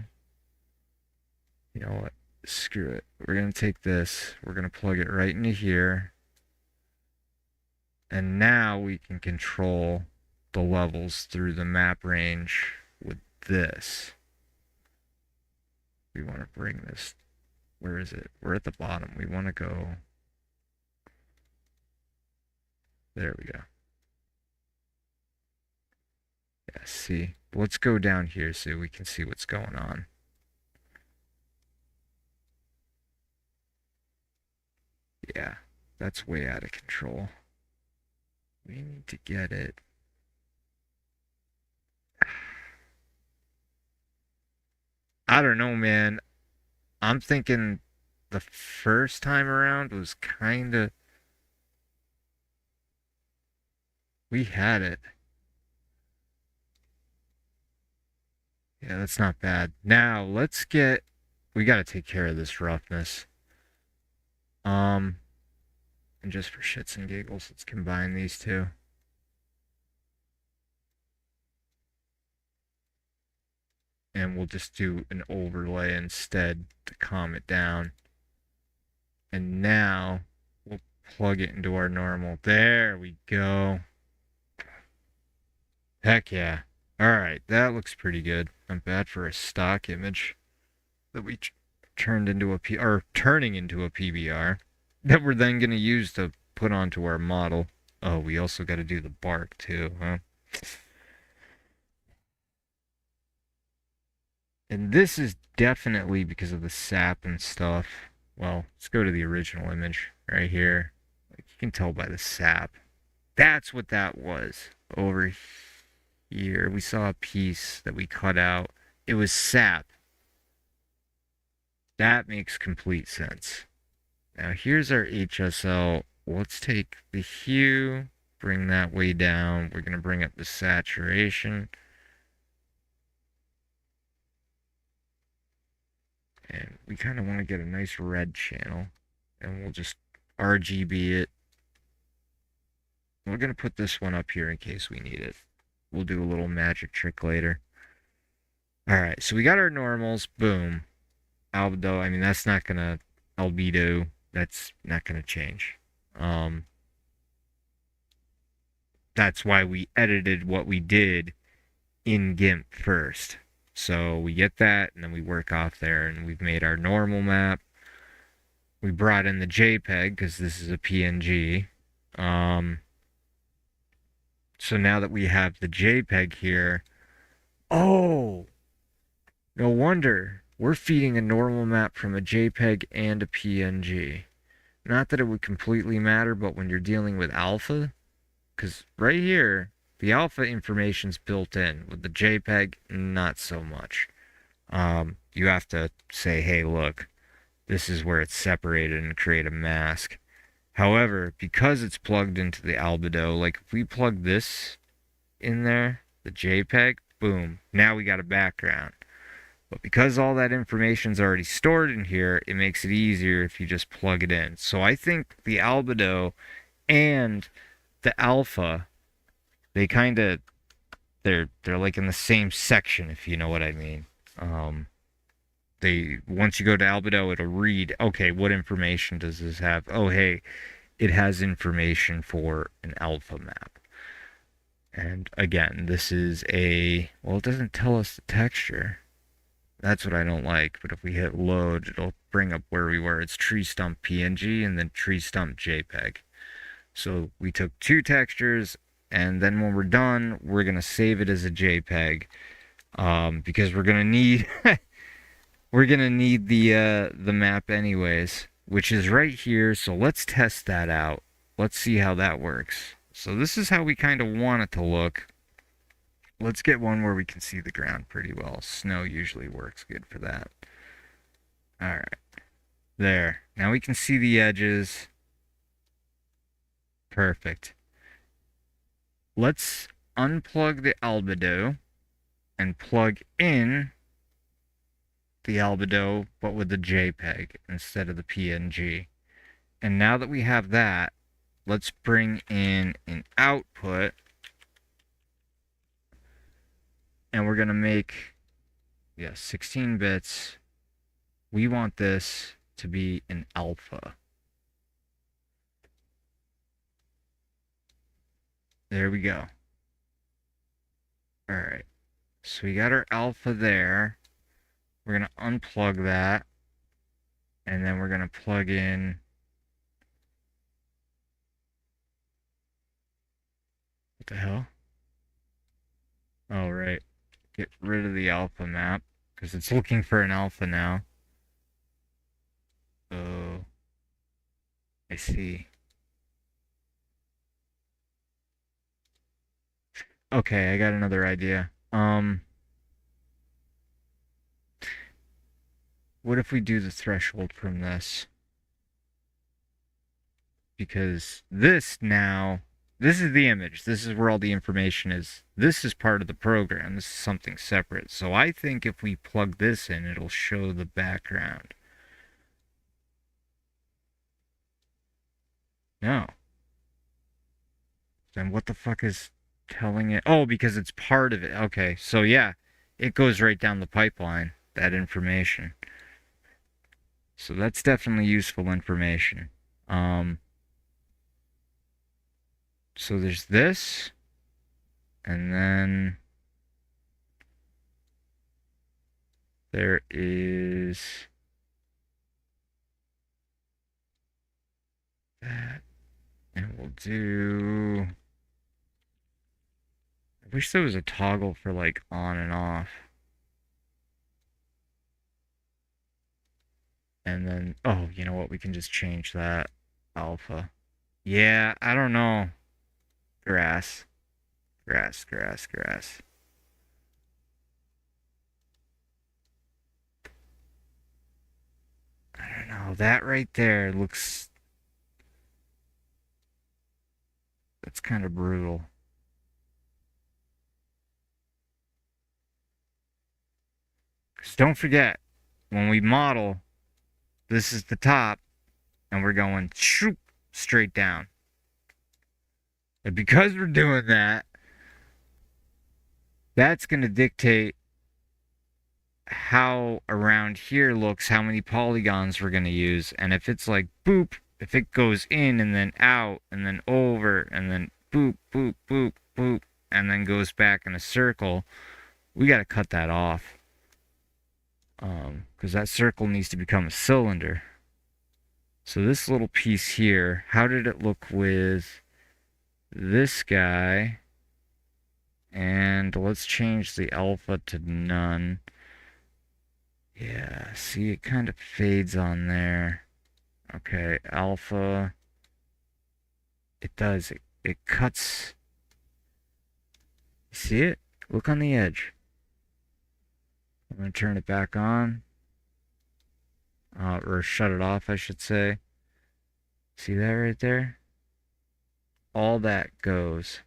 S1: You know what? Screw it. We're going to take this. We're going to plug it right into here. And now we can control the levels through the map range with this. We want to bring this. Where is it? We're at the bottom. We want to go. There we go. Yeah, see. Let's go down here so we can see what's going on. Yeah, that's way out of control. We need to get it. I don't know, man. I'm thinking the first time around was kind of... We had it. Yeah, that's not bad. Now, let's get... We gotta take care of this roughness. And just for shits and giggles, let's combine these two. And we'll just do an overlay instead to calm it down. And now we'll plug it into our normal. There we go. Heck yeah. Alright, that looks pretty good. Not bad for a stock image that we turned into a turning into a PBR that we're then going to use to put onto our model. Oh, we also got to do the bark too, huh? And this is definitely because of the sap and stuff. Well, let's go to the original image right here. Like you can tell by the sap. That's what that was. Over here, we saw a piece that we cut out. It was sap. That makes complete sense. Now here's our HSL. Let's take the hue, bring that way down. We're going to bring up the saturation. And we kind of want to get a nice red channel. And we'll just RGB it. We're going to put this one up here in case we need it. We'll do a little magic trick later. Alright, so we got our normals. Boom. Albedo, I mean, that's not going to... Albedo, that's not going to change. That's why we edited what we did in GIMP first. So we get that, and then we work off there, and we've made our normal map. We brought in the JPEG, because this is a PNG. So now that we have the JPEG here... Oh! No wonder. We're feeding a normal map from a JPEG and a PNG. Not that it would completely matter, but when you're dealing with alpha... Because right here, the alpha information's built in. With the JPEG, not so much. You have to say, hey, look, this is where it's separated and create a mask. However, because it's plugged into the albedo, like if we plug this in there, the JPEG, boom, now we got a background. But because all that information's already stored in here, it makes it easier if you just plug it in. So I think the albedo and the alpha, they kind of they're like in the same section, if you know what I mean. They once you go to albedo, it'll read, okay, what information does this have? Oh, hey, it has information for an alpha map. And again, this is a, well, it doesn't tell us the texture. That's what I don't like. But if we hit load, it'll bring up where we were. It's tree stump PNG and then tree stump JPEG. So we took two textures, and then when we're done, we're gonna save it as a JPEG, because we're gonna need the map anyways, which is right here. So let's test that out. Let's see how that works. So this is how we kind of want it to look. Let's get one where we can see the ground pretty well. Snow usually works good for that. All right, there. Now we can see the edges. Perfect. Let's unplug the albedo and plug in the albedo, but with the JPEG instead of the PNG. And now that we have that, let's bring in an output, and we're gonna make, 16 bits. We want this to be an alpha. There we go. All right, so we got our alpha there. We're gonna unplug that, and then we're gonna plug in, what the hell? Oh, right. Get rid of the alpha map, because it's looking for an alpha now. Oh, I see. Okay, I got another idea. What if we do the threshold from this? Because this now, this is the image. This is where all the information is. This is part of the program. This is something separate. So I think if we plug this in, it'll show the background. No. Then what the fuck is telling it? Oh, because it's part of it. Okay, so yeah, it goes right down the pipeline, that information. So that's definitely useful information. So there's this, and then there is that, and we'll do, I wish there was a toggle for like on and off. And then, oh, you know what? We can just change that alpha. Yeah, I don't know. Grass. Grass, grass, grass. I don't know. That right there looks, that's kind of brutal. Because don't forget, when we model, this is the top, and we're going shoop, straight down. And because we're doing that, that's going to dictate how around here looks, how many polygons we're going to use. And if it's like boop, if it goes in and then out and then over and then boop, boop, boop, boop, and then goes back in a circle, we got to cut that off. Because that circle needs to become a cylinder. So this little piece here, how did it look with this guy? And let's change the alpha to none. Yeah, see, it kind of fades on there. Okay, alpha. It does. It cuts. See it? Look on the edge. I'm going to turn it back on. Or shut it off, I should say. See that right there? All that goes.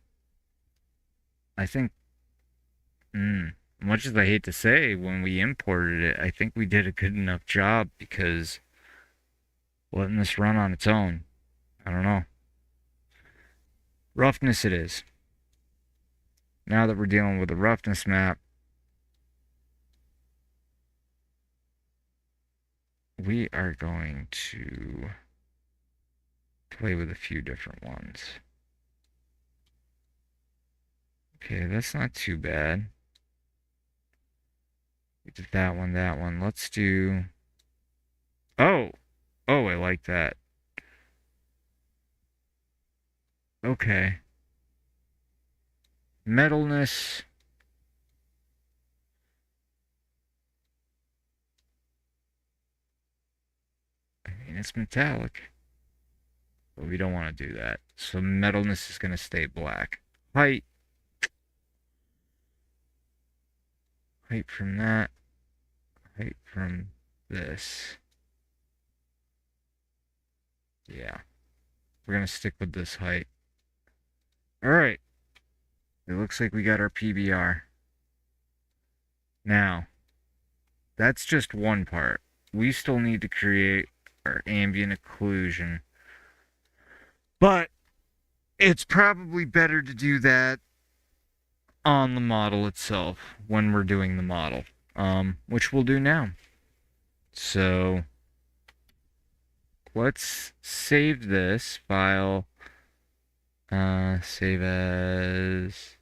S1: I think, much as I hate to say, when we imported it, I think we did a good enough job because letting this run on its own, I don't know. Roughness it is. Now that we're dealing with a roughness map, we are going to play with a few different ones. Okay, that's not too bad. We did that one, that one. Let's do... Oh! Oh, I like that. Okay. Metalness. I mean, it's metallic. But we don't want to do that. So metalness is going to stay black. Height. Height from that. Height from this. Yeah. We're going to stick with this height. Alright. It looks like we got our PBR. Now, that's just one part. We still need to create our ambient occlusion. But it's probably better to do that on the model itself when we're doing the model, which we'll do now. So let's save this file. Save as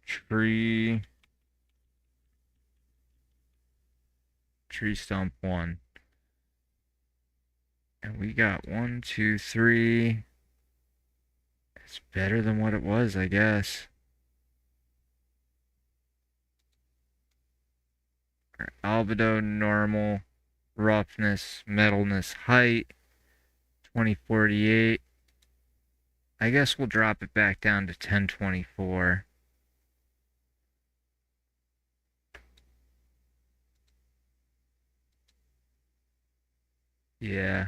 S1: tree stump 1. And we got 1, 2, 3. It's better than what it was, I guess. Albedo, normal, roughness, metalness, height, 2048. I guess we'll drop it back down to 1024. Yeah.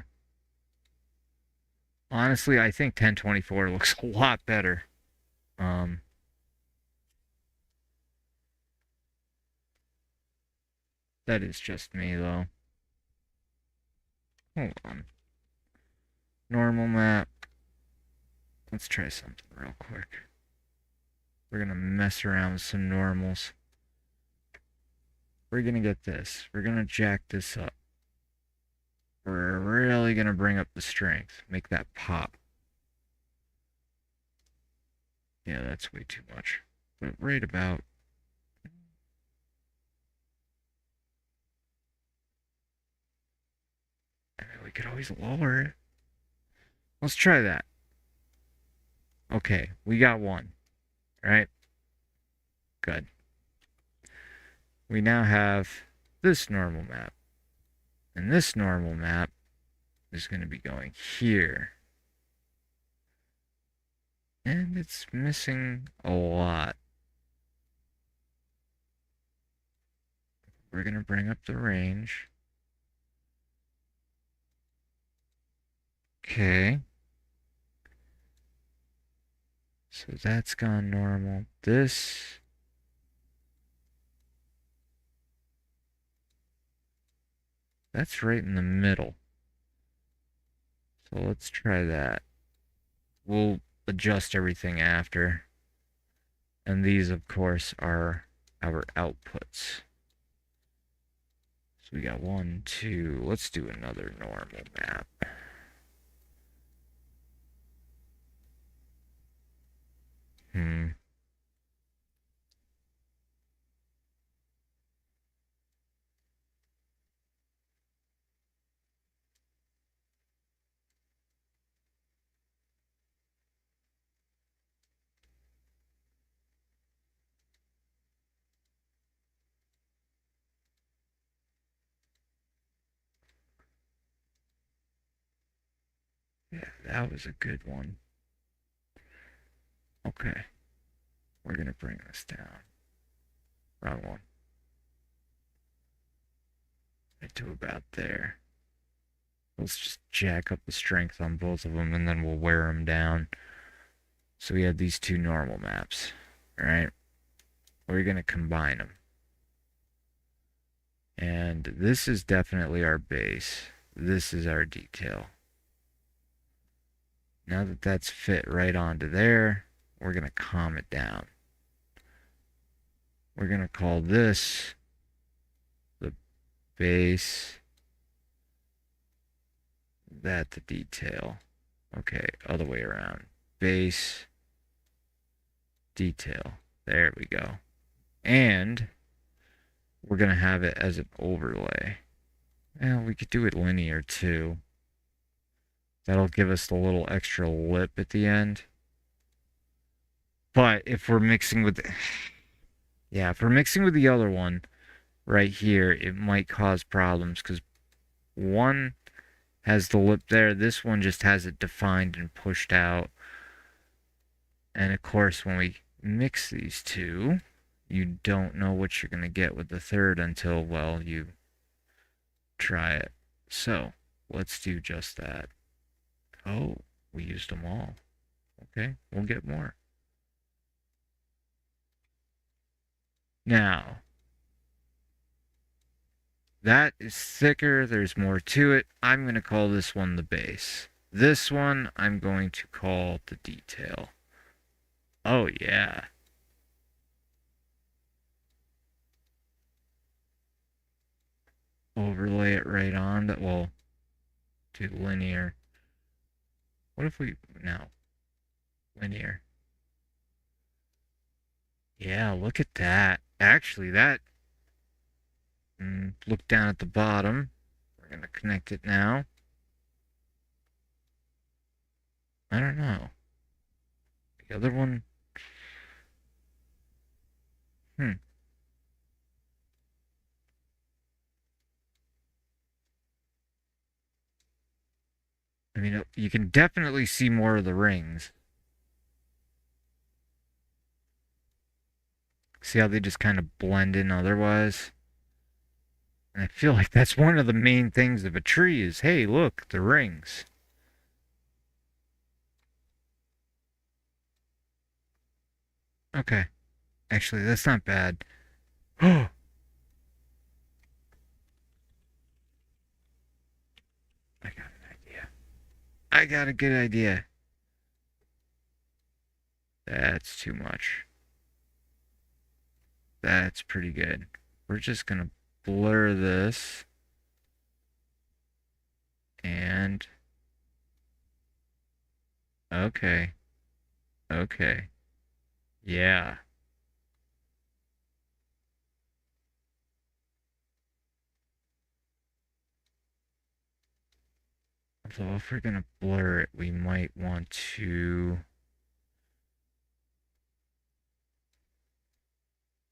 S1: Honestly, I think 1024 looks a lot better. That is just me, though. Hold on. Normal map. Let's try something real quick. We're gonna mess around with some normals. We're gonna get this. We're gonna jack this up. We're really gonna bring up the strength. Make that pop. Yeah, that's way too much. But right about... I mean, we could always lower it. Let's try that. Okay, we got one. Right? Good. We now have this normal map. And this normal map is going to be going here. And it's missing a lot. We're going to bring up the range. Okay. So that's gone normal. This... That's right in the middle. So let's try that. We'll adjust everything after. And these, of course, are our outputs. So we got 1, 2. Let's do another normal map. Yeah, that was a good one. Okay. We're gonna bring this down. Wrong one. Right to about there. Let's just jack up the strength on both of them and then we'll wear them down. So we have these two normal maps, right? We're going to combine them. And this is definitely our base. This is our detail. Now that that's fit right onto there, we're going to calm it down. We're going to call this the base, that the detail. Okay, other way around. Base, detail. There we go. And we're going to have it as an overlay. Well, we could do it linear too. That'll give us the little extra lip at the end. But if we're mixing with... Yeah, if we're mixing with the other one right here, it might cause problems because one has the lip there. This one just has it defined and pushed out. And of course, when we mix these two, you don't know what you're going to get with the third until, well, you try it. So, let's do just that. Oh, we used them all. Okay, we'll get more. Now, that is thicker. There's more to it. I'm going to call this one the base. This one I'm going to call the detail. Oh, yeah. Overlay it right on. Well, do linear. What if we... No. Linear. Yeah, look at that. Actually, that... look down at the bottom. We're going to connect it now. I don't know. The other one... I mean, you can definitely see more of the rings. See how they just kind of blend in otherwise? And I feel like that's one of the main things of a tree is, hey, look, the rings. Okay. Actually, that's not bad. Oh! I got an idea. I got a good idea. That's too much. That's pretty good. We're just gonna blur this. And... Okay. Okay. Yeah. Although if we're gonna blur it, we might want to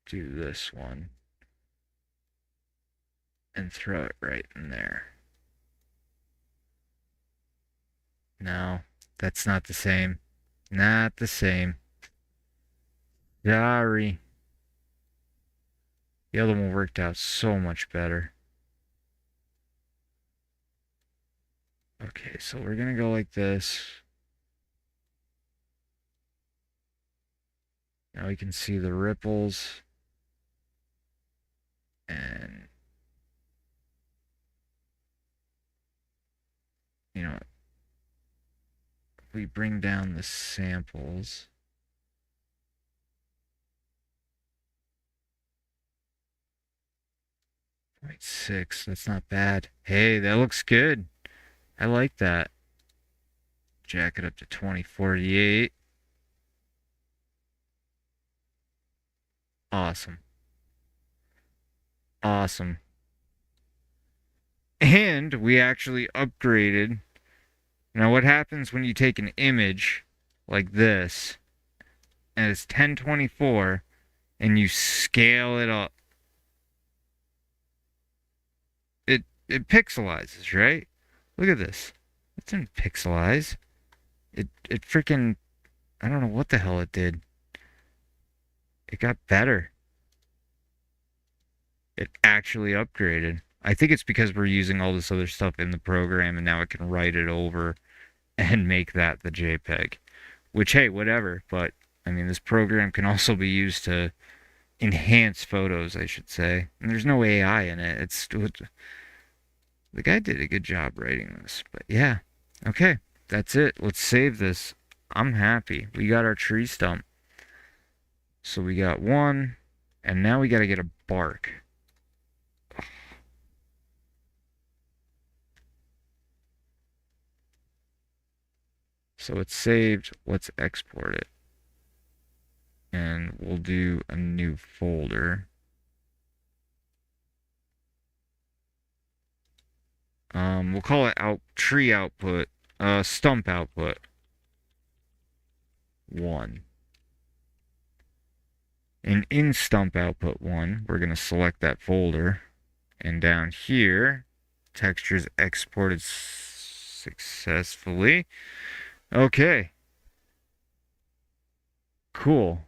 S1: do this one and throw it right in there. No, that's not the same. Not the same. Sorry. The other one worked out so much better. Okay, so we're gonna go like this. Now we can see the ripples. And, you know, if we bring down the samples. 0.6, that's not bad. Hey, that looks good. I like that. Jack it up to 2048. Awesome. Awesome. And we actually upgraded. Now, what happens when you take an image like this, and it's 1024, and you scale it up? It pixelizes, right? Look at this. It didn't pixelize. It freaking... I don't know what the hell it did. It got better. It actually upgraded. I think it's because we're using all this other stuff in the program and now it can write it over and make that the JPEG. Which, hey, whatever. But, I mean, this program can also be used to enhance photos, I should say. And there's no AI in it. The guy did a good job writing this. But yeah, okay, that's it. Let's save this. I'm happy. We got our tree stump. So we got one, and now we got to get a bark. So it's saved. Let's export it. And we'll do a new folder. We'll call it tree output, stump output 1. And in stump output 1, we're going to select that folder. And down here, textures exported successfully. Okay. Cool.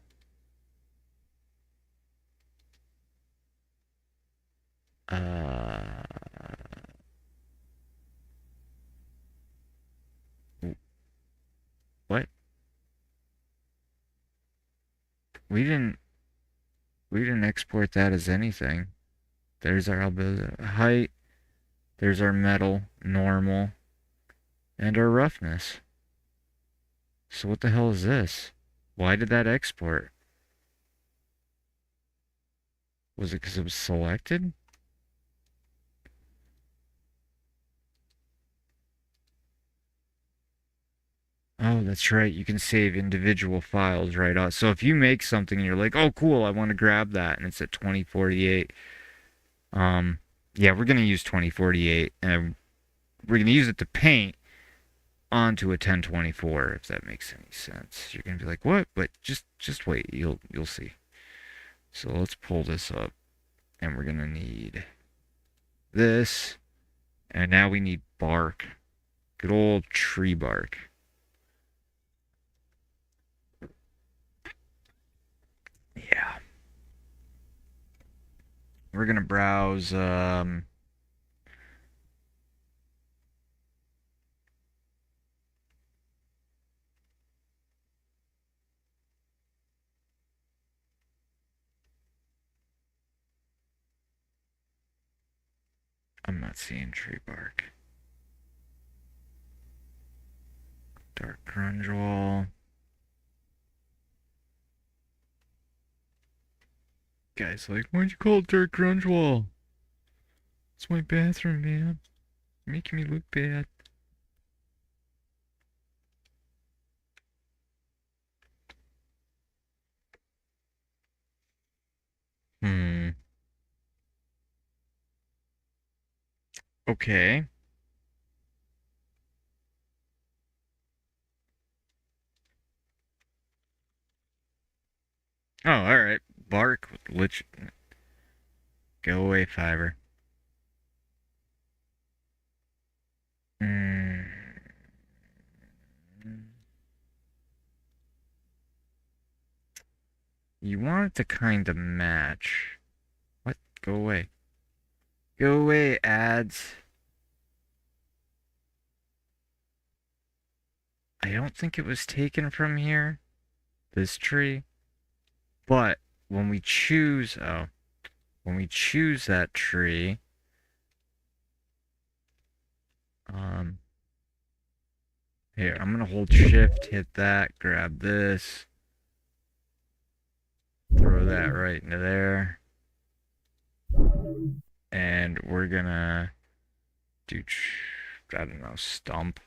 S1: What? We didn't export that as anything. There's our height. There's our metal, normal, and our roughness. So what the hell is this? Why did that export? Was it because it was selected? Oh, that's right. You can save individual files right off. So if you make something and you're like, oh, cool, I want to grab that, and it's at 2048. Yeah, we're going to use 2048, and we're going to use it to paint onto a 1024, if that makes any sense. You're going to be like, what? But just wait. You'll see. So let's pull this up, and we're going to need this, and now we need bark. Good old tree bark. Yeah. We're gonna browse I'm not seeing tree bark. Dark grunge wall. Guys like, why'd you call it dark grunge wall? It's my bathroom, man. You're making me look bad. Hmm. Okay. Oh, alright. Bark with lich. Go away, fiber. Hmm. You want it to kind of match. What? Go away. Go away, ads. I don't think it was taken from here. This tree. But when we choose, when we choose that tree, here, I'm gonna hold shift, hit that, grab this, throw that right into there, and we're gonna do, I don't know, stump.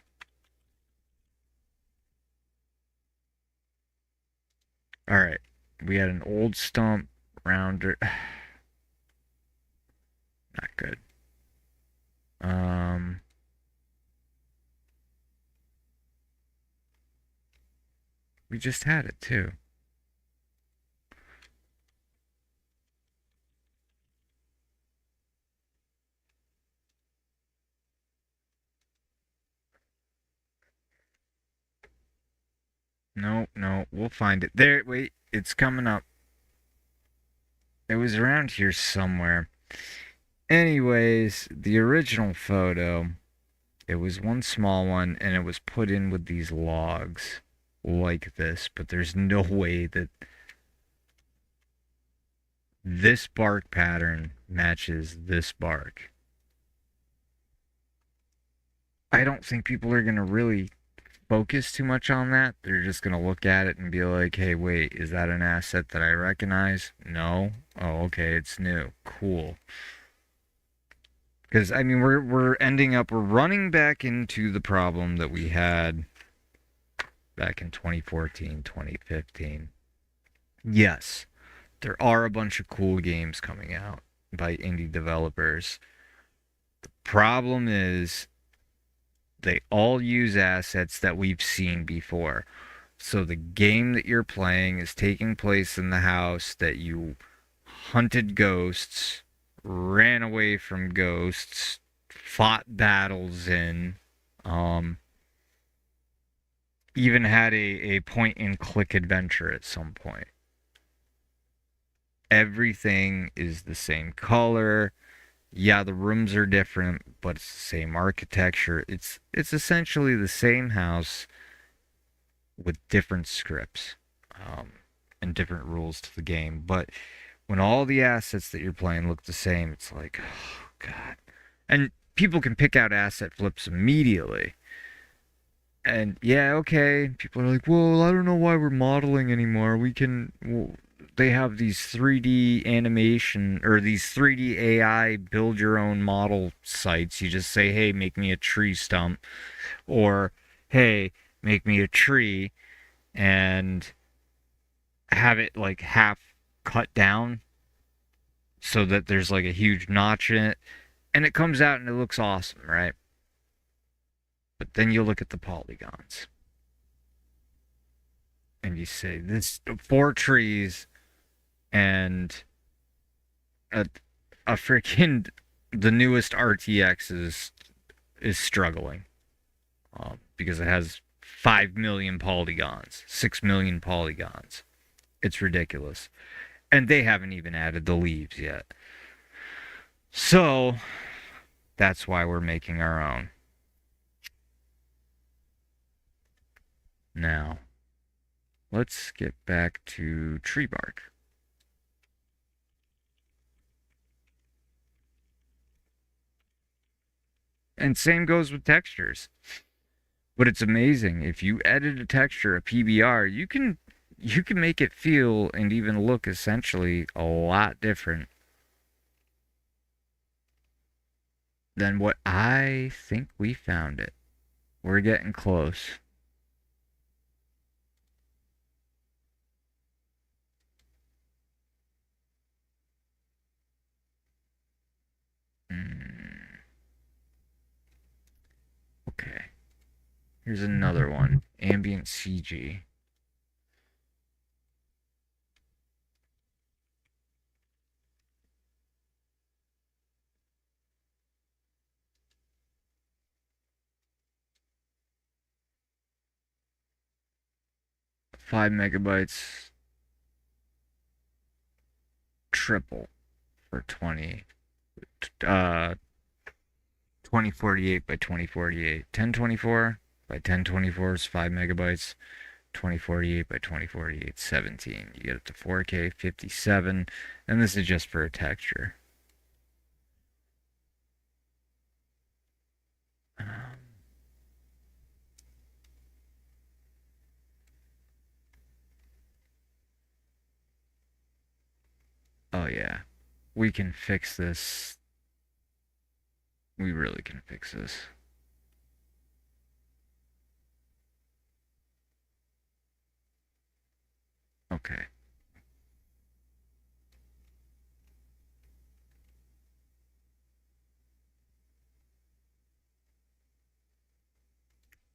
S1: All right, we had an old stump, rounder, not good. We just had it too. No, no, we'll find it. There, wait, it's coming up. It was around here somewhere. Anyways, the original photo, it was one small one and it was put in with these logs like this, but there's no way that this bark pattern matches this bark. I don't think people are going to really focus too much on that. They're just going to look at it and be like, hey, wait, is that an asset that I recognize? No. Oh, okay, it's new. Cool. Because, I mean, we're running back into the problem that we had back in 2014, 2015. Yes, there are a bunch of cool games coming out by indie developers. The problem is they all use assets that we've seen before. So the game that you're playing is taking place in the house that you hunted ghosts, ran away from ghosts, fought battles in, um, even had a point and click adventure at some point. Everything is the same color. Yeah, the rooms are different, but it's the same architecture. It's essentially the same house with different scripts and different rules to the game. But when all the assets that you're playing look the same, it's like, oh, God. And people can pick out asset flips immediately. And yeah, okay. People are like, well, I don't know why we're modeling anymore. We can. Well, they have these 3D animation or these 3D AI build your own model sites. You just say, hey, make me a tree stump. Or, hey, make me a tree and have it like half cut down so that there's like a huge notch in it. And it comes out and it looks awesome, right? But then you look at the polygons and you say, this 4 trees and a, a freaking the newest RTX is struggling because it has 5 million polygons, 6 million polygons. It's ridiculous, and they haven't even added the leaves yet. So that's why we're making our own. Now, let's get back to tree bark. And same goes with textures. But it's amazing. If you edit a texture, a PBR, you can make it feel and even look essentially a lot different than what I think we found it. We're getting close. Mm, okay. Here's another one. Ambient CG. Five megabytes triple for 2048 by 2048. 1024 by 1024 is 5 megabytes. 2048 by 2048, 17. You get up to 4K, 57. And this is just for a texture. Um, oh, yeah. We can fix this. We really can fix this. Okay.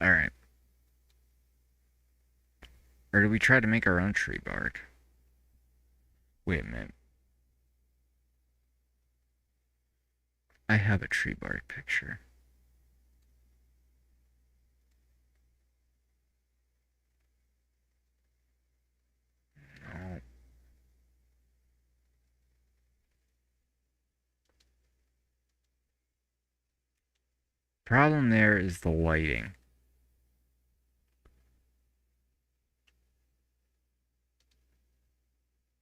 S1: All right. Or do we try to make our own tree bark? Wait a minute. I have a tree bark picture. No. problem there is the lighting.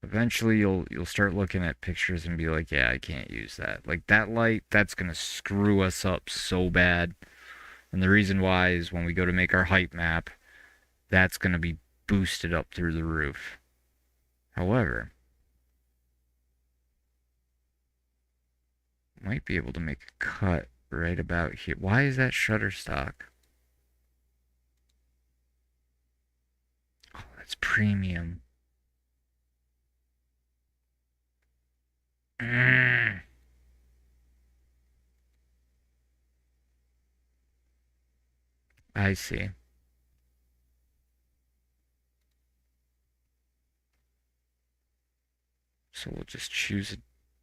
S1: Eventually you'll start looking at pictures and be like, yeah, I can't use that. Like that light, that's gonna screw us up so bad. And the reason why is when we go to make our height map, that's gonna be boosted up through the roof. However, might be able to make a cut right about here. Why is that Shutterstock? Oh, that's premium. Mm. I see. So we'll just choose a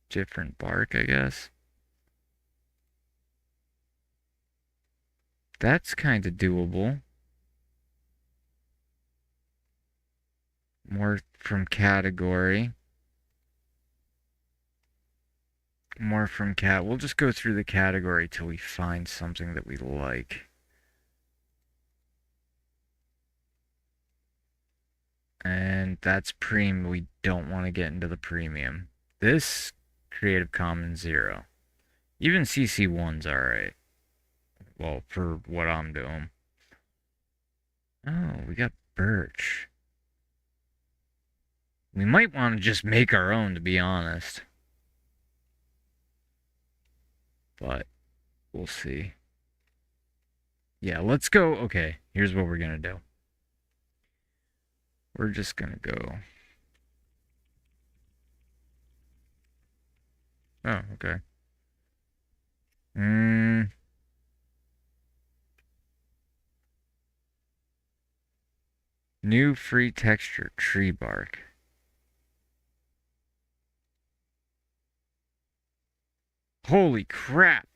S1: different bark, I guess. That's kind of doable. More from category. More from cat. We'll just go through the category till we find something that we like. And that's premium. We don't want to get into the premium. This Creative Commons 0. Even CC1's alright. Well, for what I'm doing. Oh, we got birch. We might want to just make our own, to be honest. But we'll see. Yeah, let's go. Okay, here's what we're going to do. We're just going to go. Oh, okay. New free texture, tree bark. Holy crap.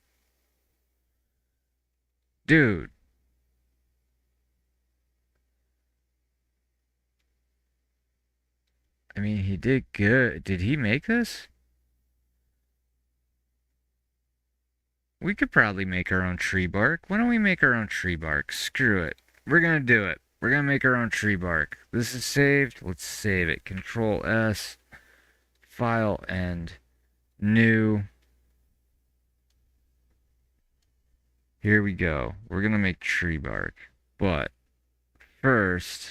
S1: Dude. I mean, he did good. Did he make this? We could probably make our own tree bark. Why don't we make our own tree bark? Screw it. We're gonna do it. We're gonna make our own tree bark. This is saved. Let's save it. Control S. File and new. Here we go. We're gonna make tree bark. But first,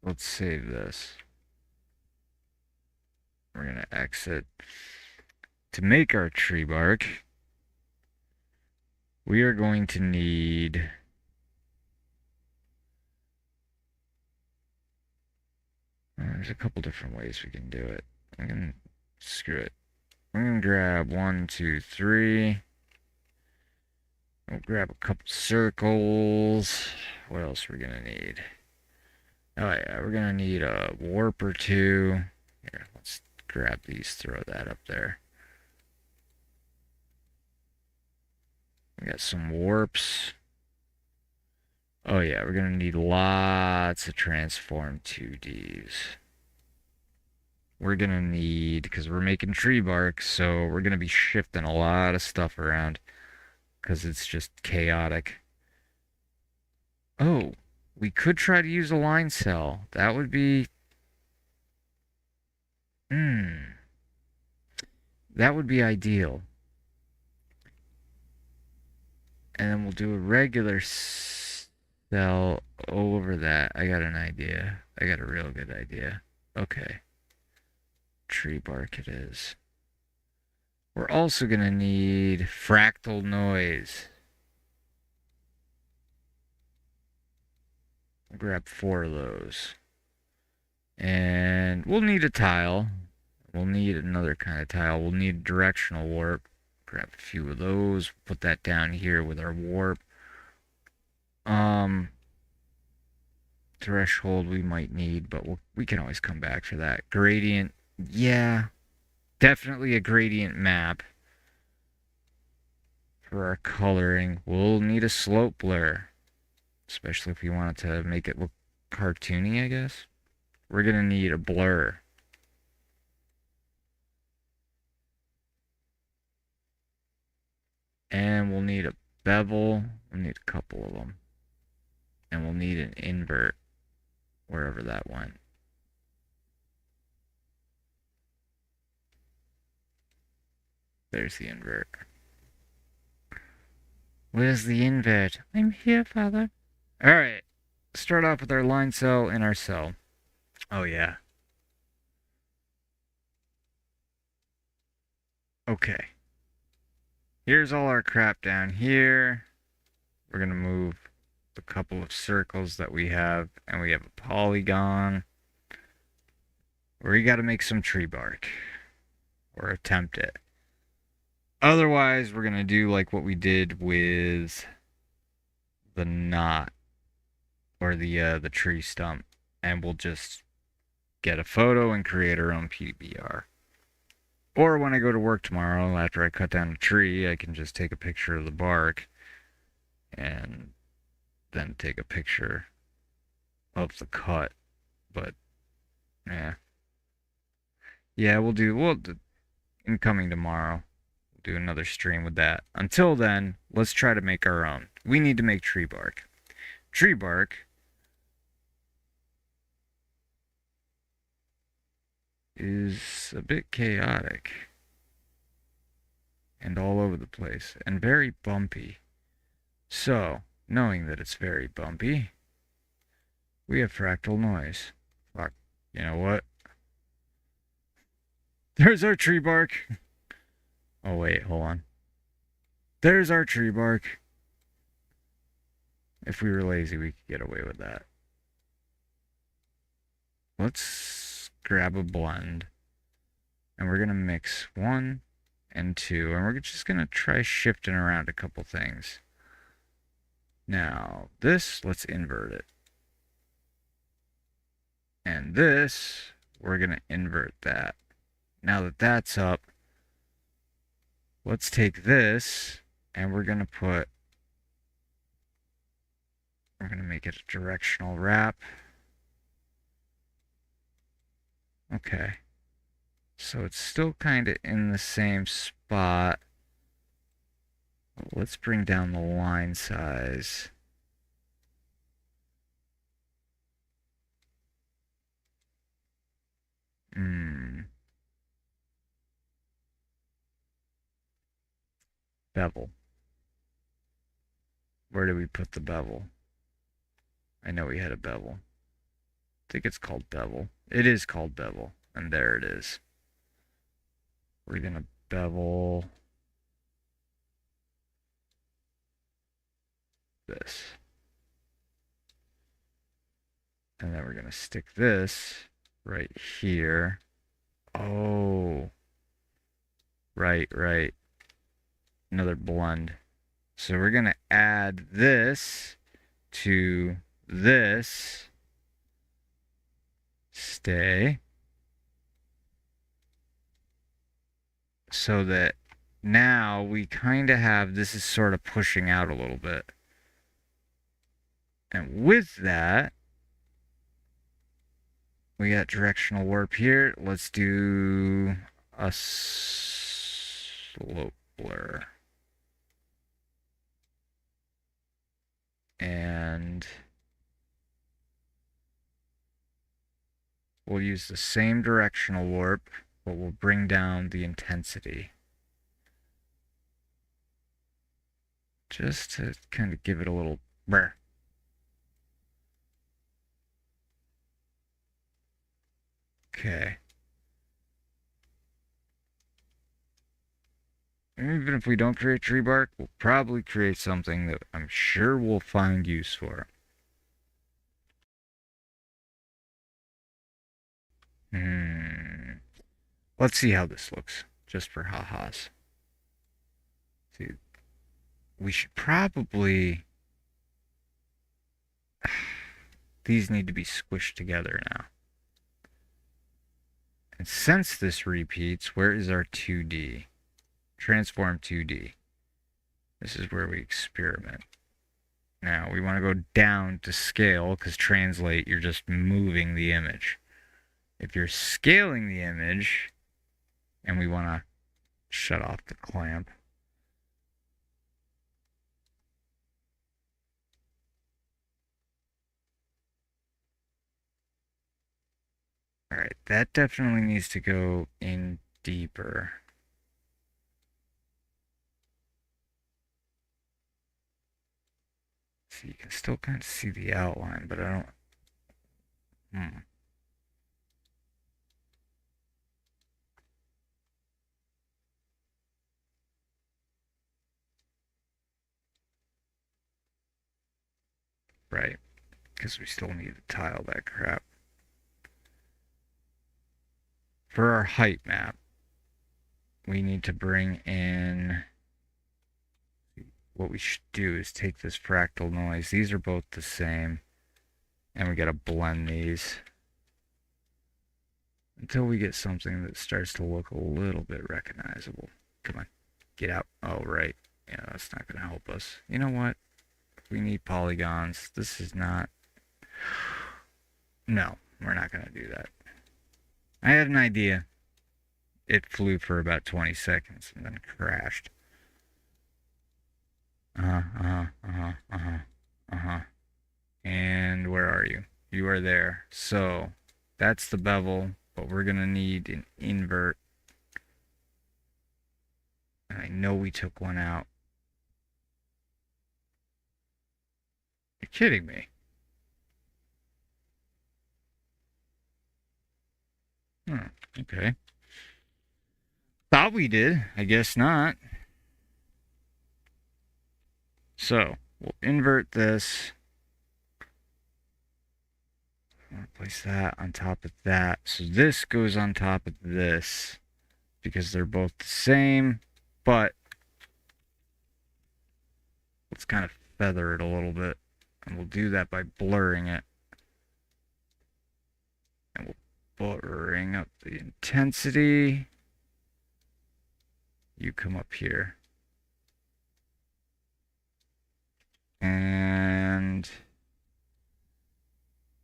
S1: let's save this. We're gonna exit. To make our tree bark, we are going to need there's a couple different ways we can do it. I'm gonna screw it. I'm gonna grab 1, 2, 3. We'll grab a couple circles. What else are we gonna need? Oh yeah, we're gonna need a warp or two. Here, let's grab these, throw that up there. We got some warps. Oh yeah, we're gonna need lots of transform 2Ds. We're gonna need, because we're making tree bark, so we're gonna be shifting a lot of stuff around, because it's just chaotic. Oh, we could try to use a line cell. That would be... That would be ideal. And then we'll do a regular cell over that. I got an idea. I got a real good idea. Okay. Tree bark it is. We're also going to need fractal noise. I'll grab 4 of those. And we'll need a tile. We'll need another kind of tile. We'll need directional warp. Grab a few of those. Put that down here with our warp. Threshold we might need, but we can always come back for that. Gradient. Yeah. Definitely a gradient map. For our coloring. We'll need a slope blur. Especially if we want it to make it look cartoony, I guess. We're going to need a blur. And we'll need a bevel. We'll need a couple of them. And we'll need an invert wherever that went. There's the invert. Where's the invert? I'm here, father. Alright. Start off with our line cell and our cell. Oh, yeah. Okay. Here's all our crap down here. We're going to move a couple of circles that we have. And we have a polygon. We got to make some tree bark. Or attempt it. Otherwise, we're going to do like what we did with the knot. Or the tree stump. And we'll just get a photo and create our own PBR. Or when I go to work tomorrow, after I cut down a tree, I can just take a picture of the bark and then take a picture of the cut. But, yeah. Yeah, we'll incoming tomorrow, we'll do another stream with that. Until then, let's try to make our own. We need to make tree bark. Tree bark is a bit chaotic and all over the place and very bumpy. So, knowing that it's very bumpy, we have fractal noise. Fuck, you know what? There's our tree bark. Oh wait, hold on. There's our tree bark. If we were lazy, we could get away with that. Let's grab a blend. And we're going to mix 1 and 2. And we're just going to try shifting around a couple things. Now, this, let's invert it. And this, we're going to invert that. Now that that's up, let's take this and we're going to make it a directional wrap. Okay. So it's still kind of in the same spot. Let's bring down the line size. Bevel. Where do we put the bevel? I know we had a bevel. I think it's called bevel. It is called bevel. And there it is. We're going to bevel this. And then we're going to stick this right here. Oh. Right. Another blend. So we're going to add this to this. Stay. So that now we kind of have, this is sort of pushing out a little bit. And with that, we got directional warp here. Let's do a slope blur. And we'll use the same directional warp, but we'll bring down the intensity. Just to kind of give it a little brr. Okay. Even if we don't create tree bark, we'll probably create something that I'm sure we'll find use for. Let's see how this looks, just for ha-has. See, we should probably... These need to be squished together now. And since this repeats, where is our 2D? Transform 2D. This is where we experiment. Now, we want to go down to scale, because translate, you're just moving the image. If you're scaling the image, and we want to shut off the clamp,
S5: Alright, that definitely needs to go in deeper. So you can still kind of see the outline, but I don't... Right, because we still need to tile that crap. For our height map, we need to bring in... What we should do is take this fractal noise. These are both the same. And we gotta blend these until we get something that starts to look a little bit recognizable. Come on, get out. Oh, right. Yeah, that's not gonna help us. You know what? We need polygons. This is not... No, we're not gonna do that. I had an idea. It flew for about 20 seconds and then crashed. And where are you? You are there. So that's the bevel, but we're gonna need an invert. And I know we took one out. You're kidding me. Okay. Thought we did. I guess not. So we'll invert this. I'll place that on top of that. So this goes on top of this because they're both the same, but let's kind of feather it a little bit. And we'll do that by blurring it. And we'll bring up the intensity. You come up here. And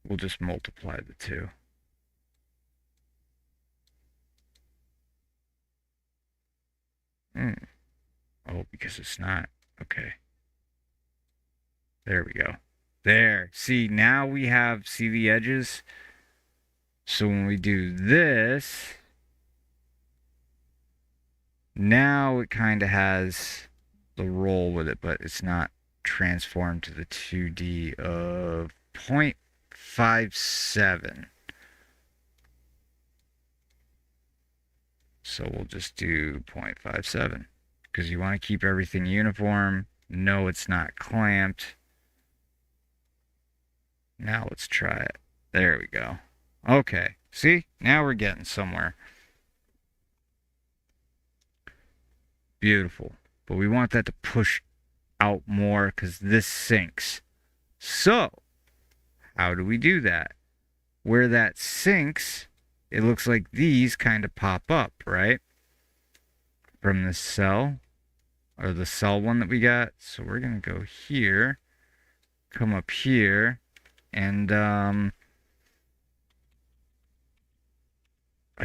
S5: we'll just multiply the two. Oh, because it's not. Okay. There we go. There. See, now we have, see the edges? So when we do this, now it kind of has the roll with it, but it's not transformed to the 2D of 0.57. So we'll just do 0.57 because you want to keep everything uniform. No, it's not clamped. Now let's try it. There we go. Okay, see? Now we're getting somewhere. Beautiful. But we want that to push out more because this sinks. So, how do we do that? Where that sinks, it looks like these kind of pop up, right? From the cell, or the cell one that we got. So we're going to go here, come up here, and I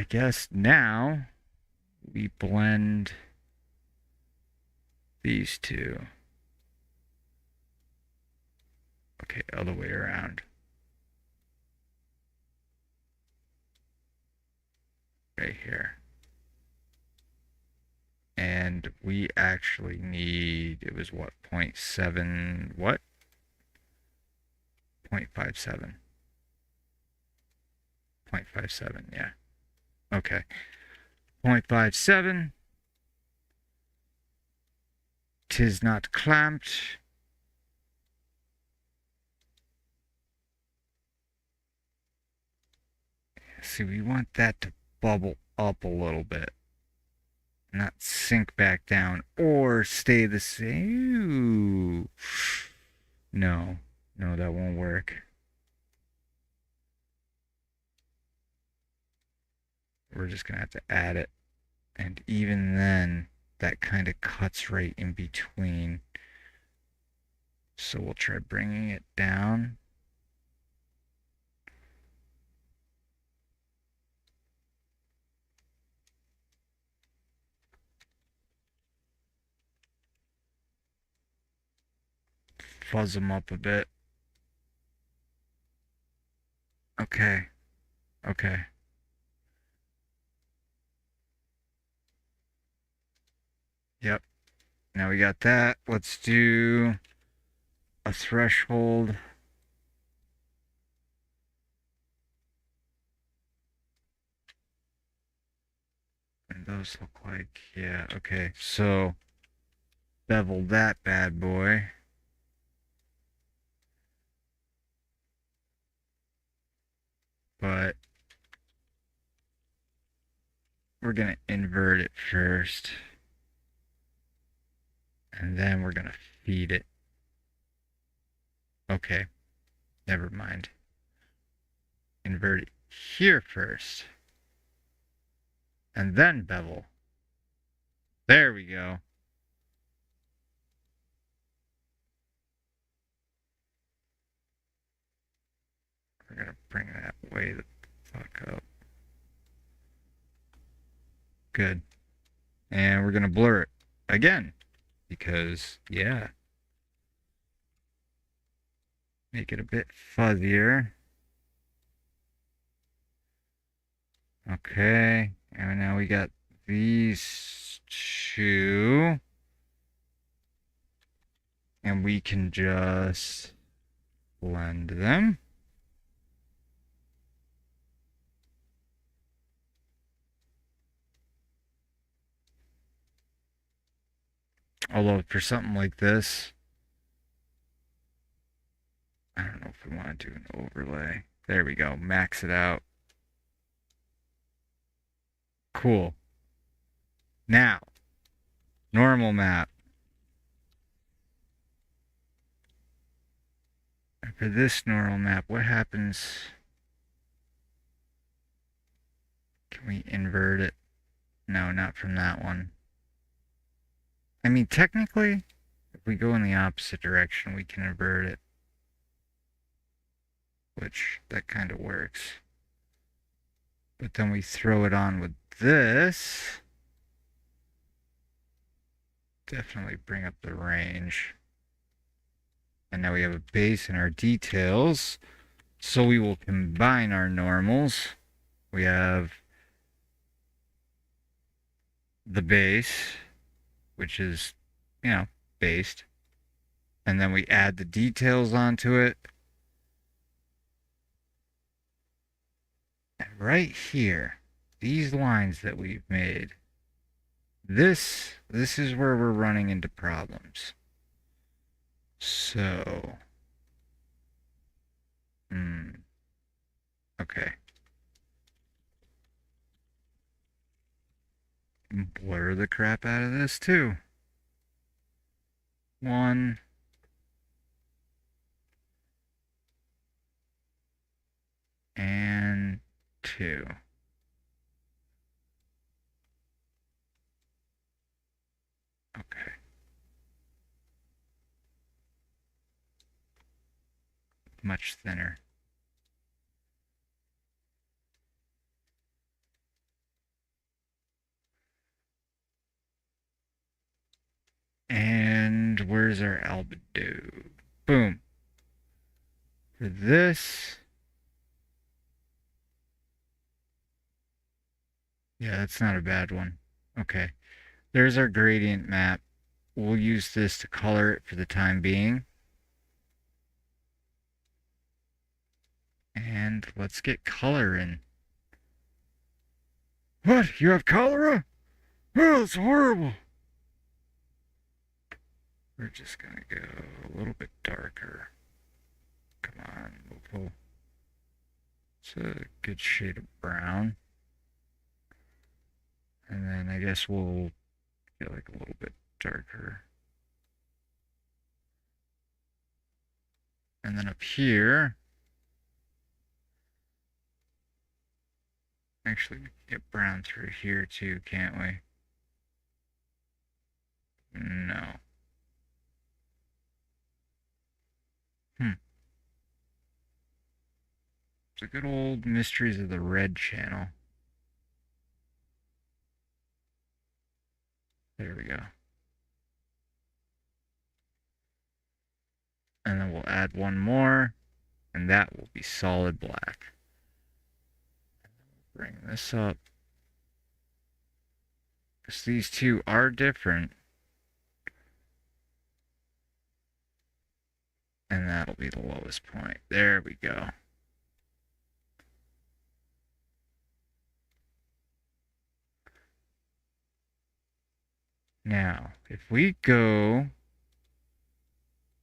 S5: guess now we blend these two. Okay, other way around. Right here. And we actually need, it was what, 0.7, what? 0.57. 0.57, yeah. Okay. 0.57. 'Tis not clamped. See, we want that to bubble up a little bit. Not sink back down or stay the same. No, no, that won't work. We're just gonna have to add it. And even then, that kind of cuts right in between. So we'll try bringing it down. Fuzz them up a bit. Okay. Okay. Yep. Now we got that. Let's do a threshold. And those look like, yeah, okay. So bevel that bad boy. But we're going to invert it first. And then we're going to feed it. Okay, never mind. Invert it here first. And then bevel. There we go. We're going to bring that way the fuck up. Good. And we're going to blur it again. Because, yeah. Make it a bit fuzzier. Okay. And now we got these two. And we can just blend them. Although for something like this, I don't know if we want to do an overlay. There we go. Max it out. Cool. Now, normal map. And for this normal map, what happens? Can we invert it? No, not from that one. I mean, technically, if we go in the opposite direction, we can invert it. Which, that kind of works. But then we throw it on with this. Definitely bring up the range. And now we have a base in our details. So we will combine our normals. We have the base, which is, you know, based. And then we add the details onto it. And right here, these lines that we've made, this is where we're running into problems. So, okay. Blur the crap out of this too. 1. And 2. Okay. Much thinner. And where's our albedo? Boom. For this, yeah, that's not a bad one. Okay. There's our gradient map. We'll use this to color it for the time being. And let's get color in. What? You have cholera? Oh, it's horrible. We're just gonna go a little bit darker. Come on, we'll pull. It's a good shade of brown. And then I guess we'll get like a little bit darker. And then up here, actually we can get brown through here too, can't we? No. It's a good old Mysteries of the Red channel. There we go. And then we'll add one more, and that will be solid black. Bring this up. Because these two are different. And that'll be the lowest point. There we go. Now, if we go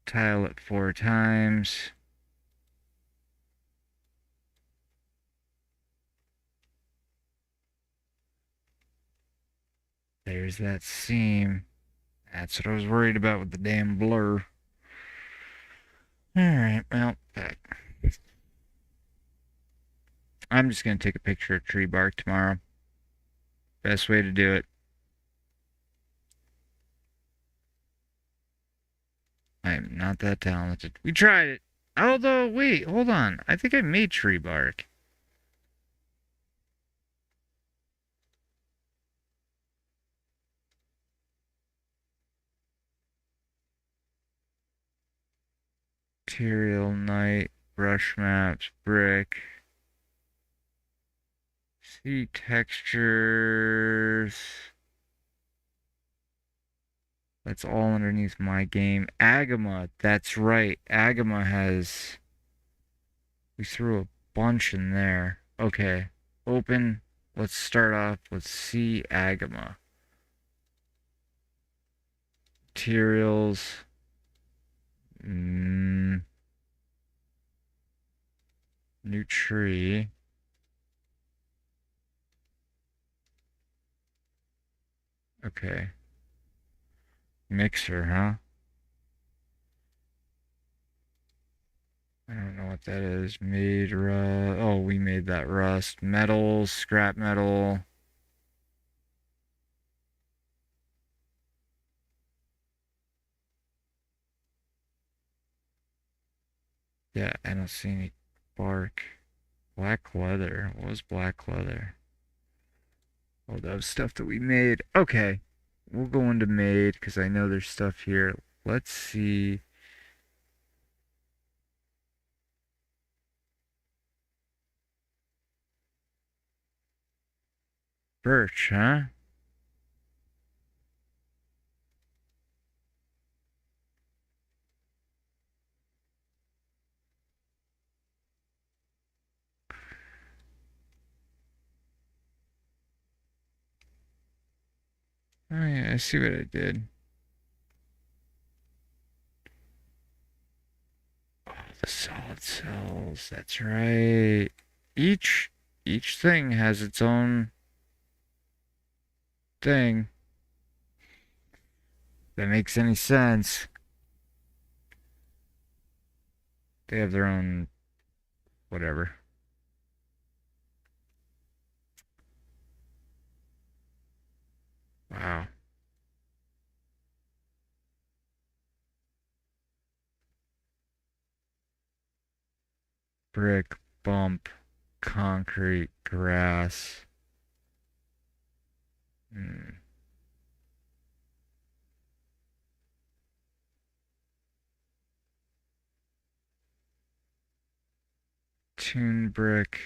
S5: tile it 4 times, there's that seam. That's what I was worried about with the damn blur. Alright, well, I'm just going to take a picture of tree bark tomorrow. Best way to do it. I am not that talented. We tried it. Although, wait, hold on. I think I made tree bark. Material, night, brush maps, brick. See textures. That's all underneath my game. Agama, that's right. Agama has... We threw a bunch in there. Okay, open. Let's start off with see Agama. Materials. New tree. Okay. Mixer, huh? I don't know what that is. Made rust. Oh, we made that rust. Metals, scrap metal. Yeah, I don't see any bark. Black leather. What was black leather? Oh, that was stuff that we made. Okay. We'll go into made because I know there's stuff here. Let's see. Birch, huh? Oh yeah, I see what I did. Oh, the solid cells. That's right. Each each thing has its own thing. That makes any sense. They have their own whatever. Wow. Brick, bump, concrete, grass. Hmm. Tune brick.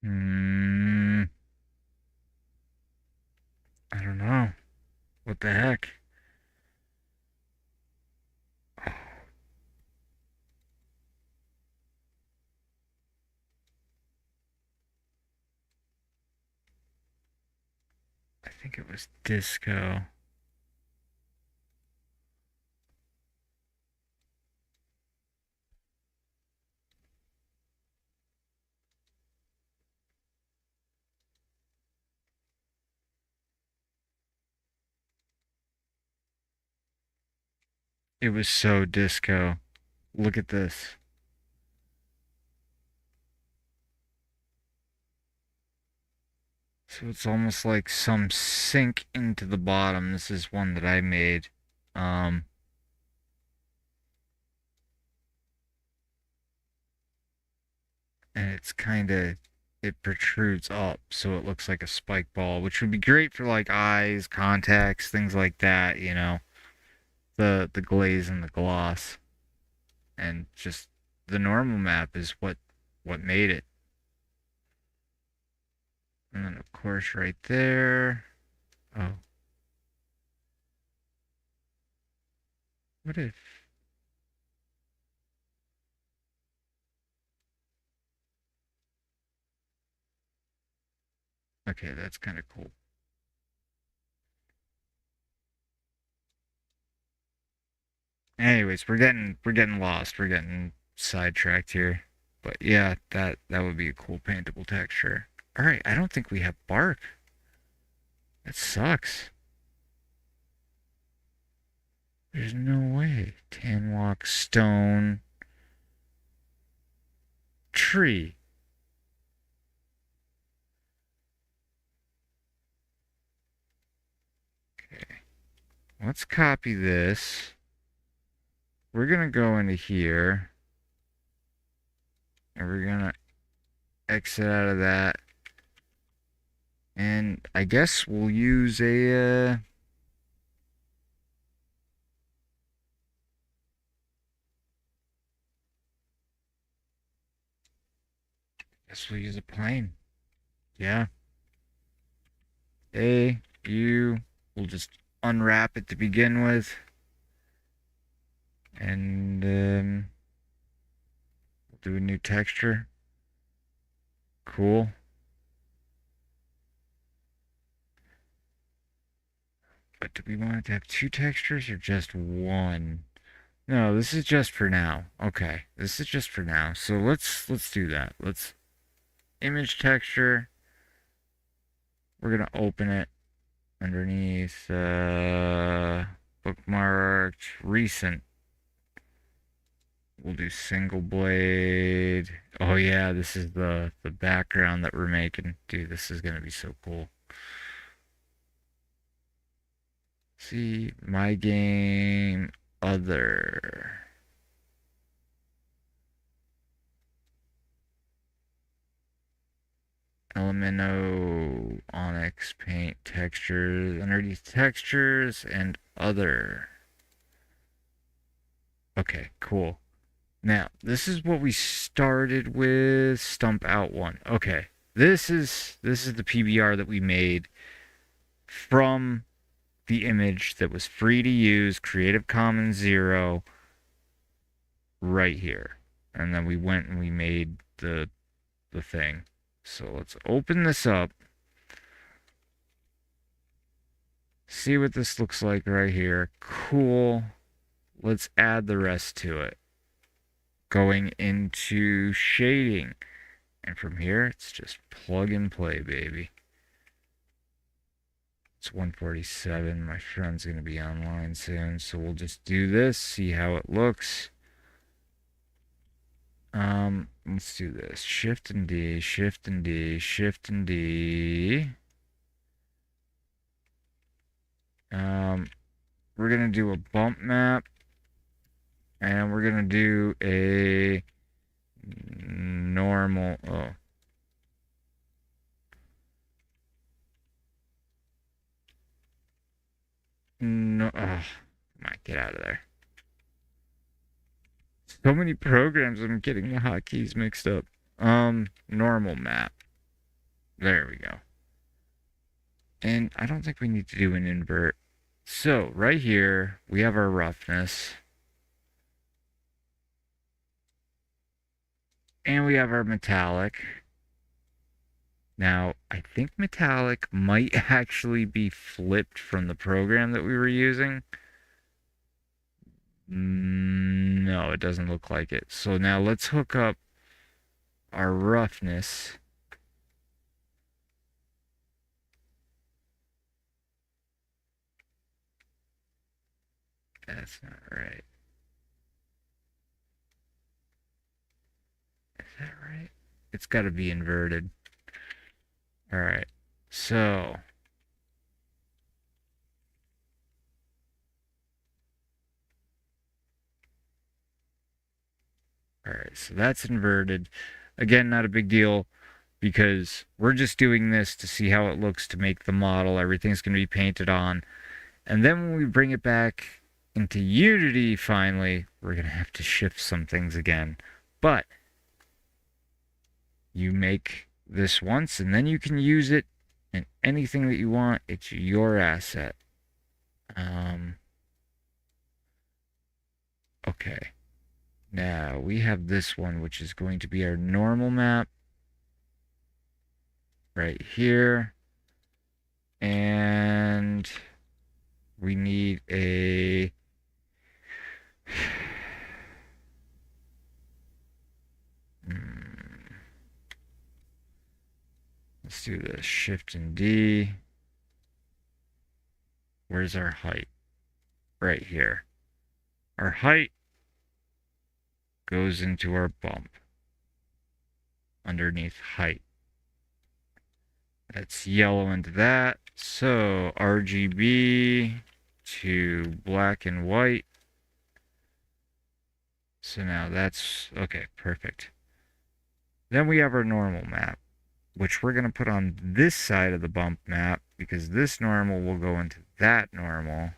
S5: Hmm. I don't know. What the heck? Oh, I think it was disco. It was so disco. Look at this. So it's almost like some sink into the bottom. This is one that I made. Um, it's kind of, it protrudes up so it looks like a spike ball, which would be great for like eyes, contacts, things like that, you know. The glaze and the gloss. And just the normal map is what made it. And then of course right there. Oh. What if Okay, that's kind of cool. Anyways, we're getting lost. We're getting sidetracked here. But yeah, that would be a cool paintable texture. All right, I don't think we have bark. That sucks. There's no way. Tan walk, stone, tree. Okay. Let's copy this. We're gonna go into here. And we're gonna exit out of that. And I guess we'll use a guess we'll use a plane. Yeah. We'll just unwrap it to begin with. And we'll do a new texture. Cool. But do we want it to have two textures or just one? No, this is just for now. Okay, this is just for now. So let's do that. Let's image texture. We're gonna open it underneath bookmarked recent. We'll do single blade. Oh yeah, this is the background that we're making. Dude, this is gonna be so cool. See, my game, other. Elemento, Onyx, paint, textures, underneath textures, and other. Okay, cool. Now, this is what we started with, stump out one. Okay, this is the PBR that we made from the image that was free to use, Creative Commons 0, right here. And then we went and we made the thing. So let's open this up. See what this looks like right here. Cool. Let's add the rest to it. Going into shading. And from here, it's just plug and play, baby. It's 1:47. My friend's going to be online soon. So we'll just do this, see how it looks. Let's do this. Shift and D, Shift and D, Shift and D. We're gonna do a bump map, and we're gonna do a normal. Oh, no! Oh, come on, get out of there. So many programs, I'm getting the hotkeys mixed up. Normal map. There we go. And I don't think we need to do an invert. So, right here, we have our roughness. And we have our metallic. Now, I think metallic might actually be flipped from the program that we were using. No, it doesn't look like it. So now let's hook up our roughness. That's not right. Is that right? It's got to be inverted. All right. So all right, so that's inverted. Again, not a big deal because we're just doing this to see how it looks to make the model. Everything's going to be painted on. And then when we bring it back into Unity finally, we're going to have to shift some things again. But you make this once and then you can use it in anything that you want. It's your asset. Okay. Now we have this one, which is going to be our normal map right here. And we need a let's do this. Shift and D. Where's our height? Right here. Our height goes into our bump underneath height. That's yellow into that. So RGB to black and white. So now that's okay, perfect. Then we have our normal map, which we're going to put on this side of the bump map because this normal will go into that normal.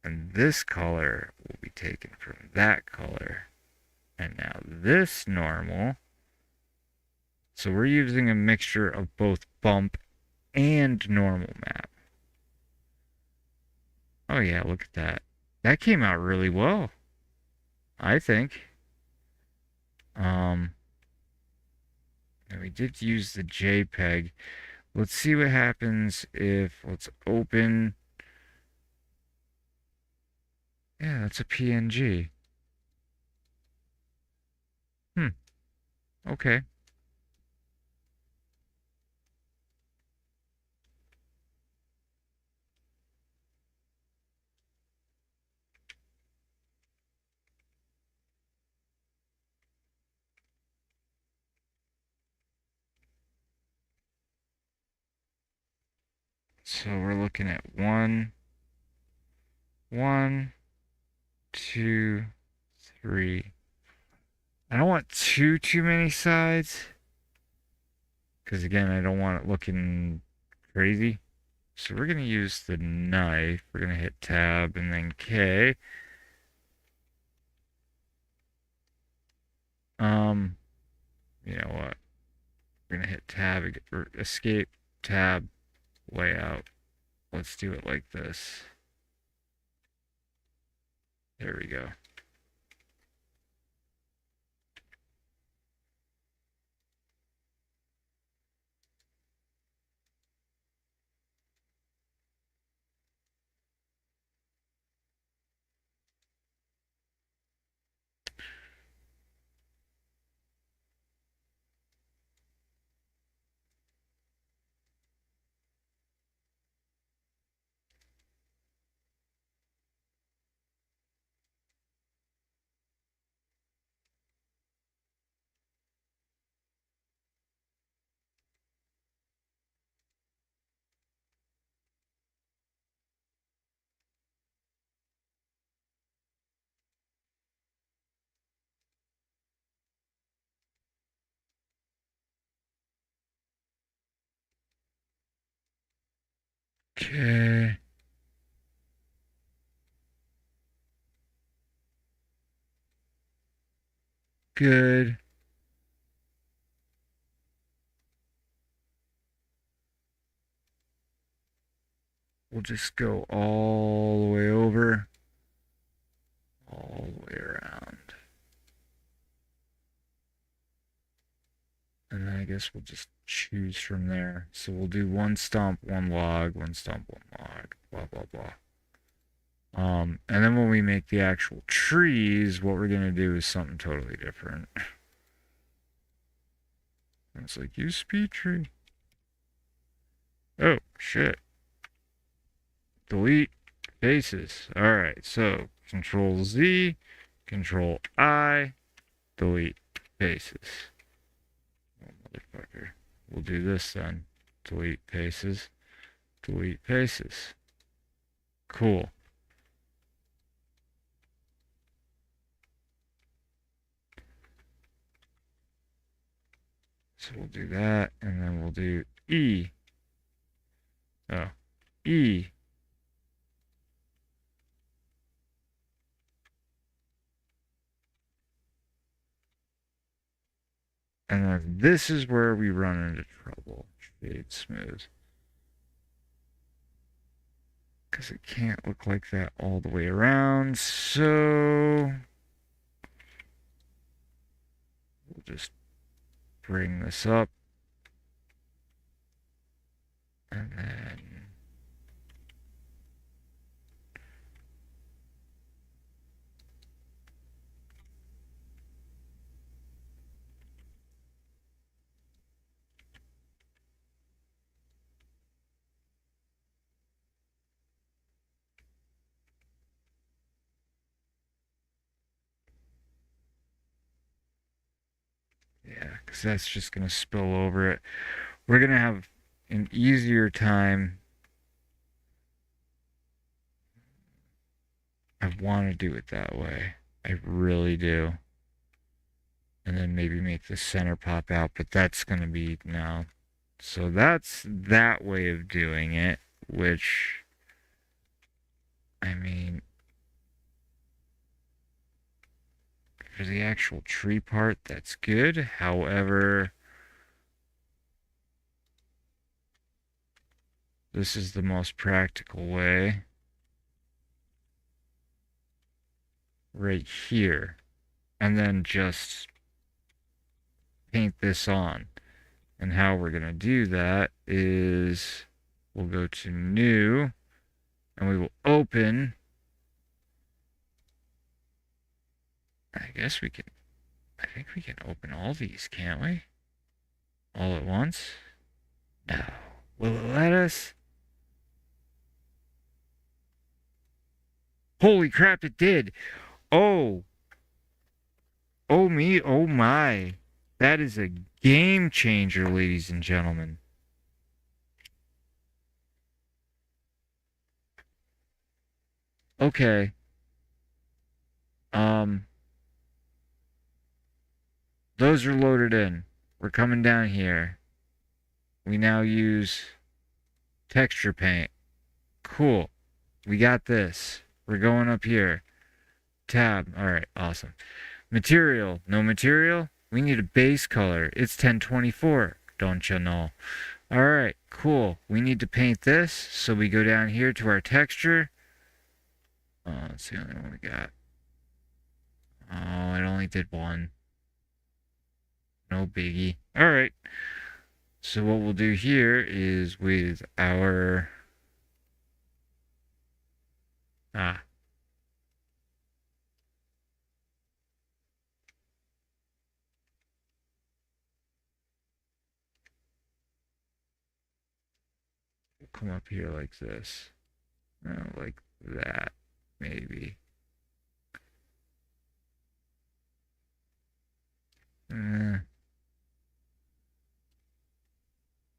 S5: And this color will be taken from that color. And now this normal. So we're using a mixture of both bump and normal map. Oh yeah, look at that. That came out really well, I think. And we did use the JPEG. Let's see what happens if, let's open. Yeah, that's a PNG. Okay. So we're looking at 1, 2, 3. I don't want too many sides. Because again, I don't want it looking crazy. So we're going to use the knife. We're going to hit tab and then K. You know what? We're going to hit tab or escape, tab, layout. Let's do it like this. There we go. Okay. Good. We'll just go all the way over. All the way around. And then I guess we'll just choose from there. So we'll do one stump, one log, one stump, one log, blah, blah, blah. And then when we make the actual trees, what we're going to do is something totally different. And it's like, use speed tree. Oh, shit. Delete faces. Alright, so Control Z, Control I, delete faces. Oh, motherfucker. We'll do this then. Delete faces. Delete faces. Cool. So we'll do that, and then we'll do E. Oh, E. And then this is where we run into trouble. Shade smooth. Because it can't look like that all the way around. So we'll just bring this up. And then yeah, because that's just going to spill over it. We're going to have an easier time. I want to do it that way. I really do. And then maybe make the center pop out, but that's going to be no. So that's that way of doing it, which, I mean, for the actual tree part, that's good. However, this is the most practical way. Right here. And then just paint this on. And how we're going to do that is we'll go to new and we will open. I guess we can, I think we can open all these, can't we? All at once? No. Will it let us? Holy crap, it did. Oh. Oh me, oh my. That is a game changer, ladies and gentlemen. Okay. Those are loaded in. We're coming down here. We now use texture paint. Cool. We got this. We're going up here. Tab. All right, awesome. Material. No material? We need a base color. It's 1024. Don't you know? All right, cool. We need to paint this. So we go down here to our texture. Oh, that's the only one we got. Oh, it only did one. No biggie. All right. So what we'll do here is with our... we'll come up here like this. Like that, maybe.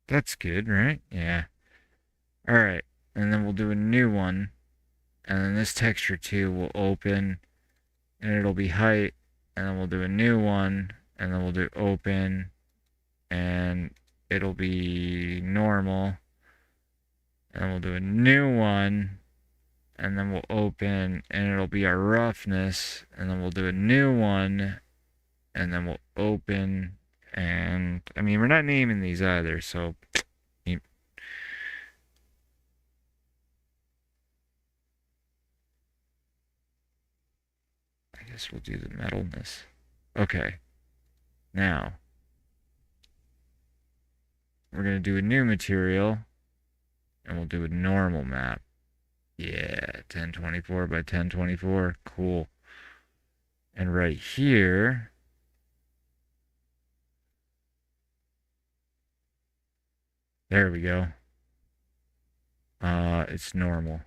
S5: That's good, right? Yeah. All right. And then we'll do a new one. And then this texture too will open. And it'll be height. And then we'll do a new one. And then we'll do open. And it'll be normal. And then we'll do a new one. And then we'll open. And it'll be our roughness. And then we'll do a new one. And then we'll open. And, I mean, we're not naming these either, so... I guess we'll do the metalness. Okay. Now, we're going to do a new material, and we'll do a normal map. Yeah, 1024 by 1024. Cool. And right here... There we go. It's normal.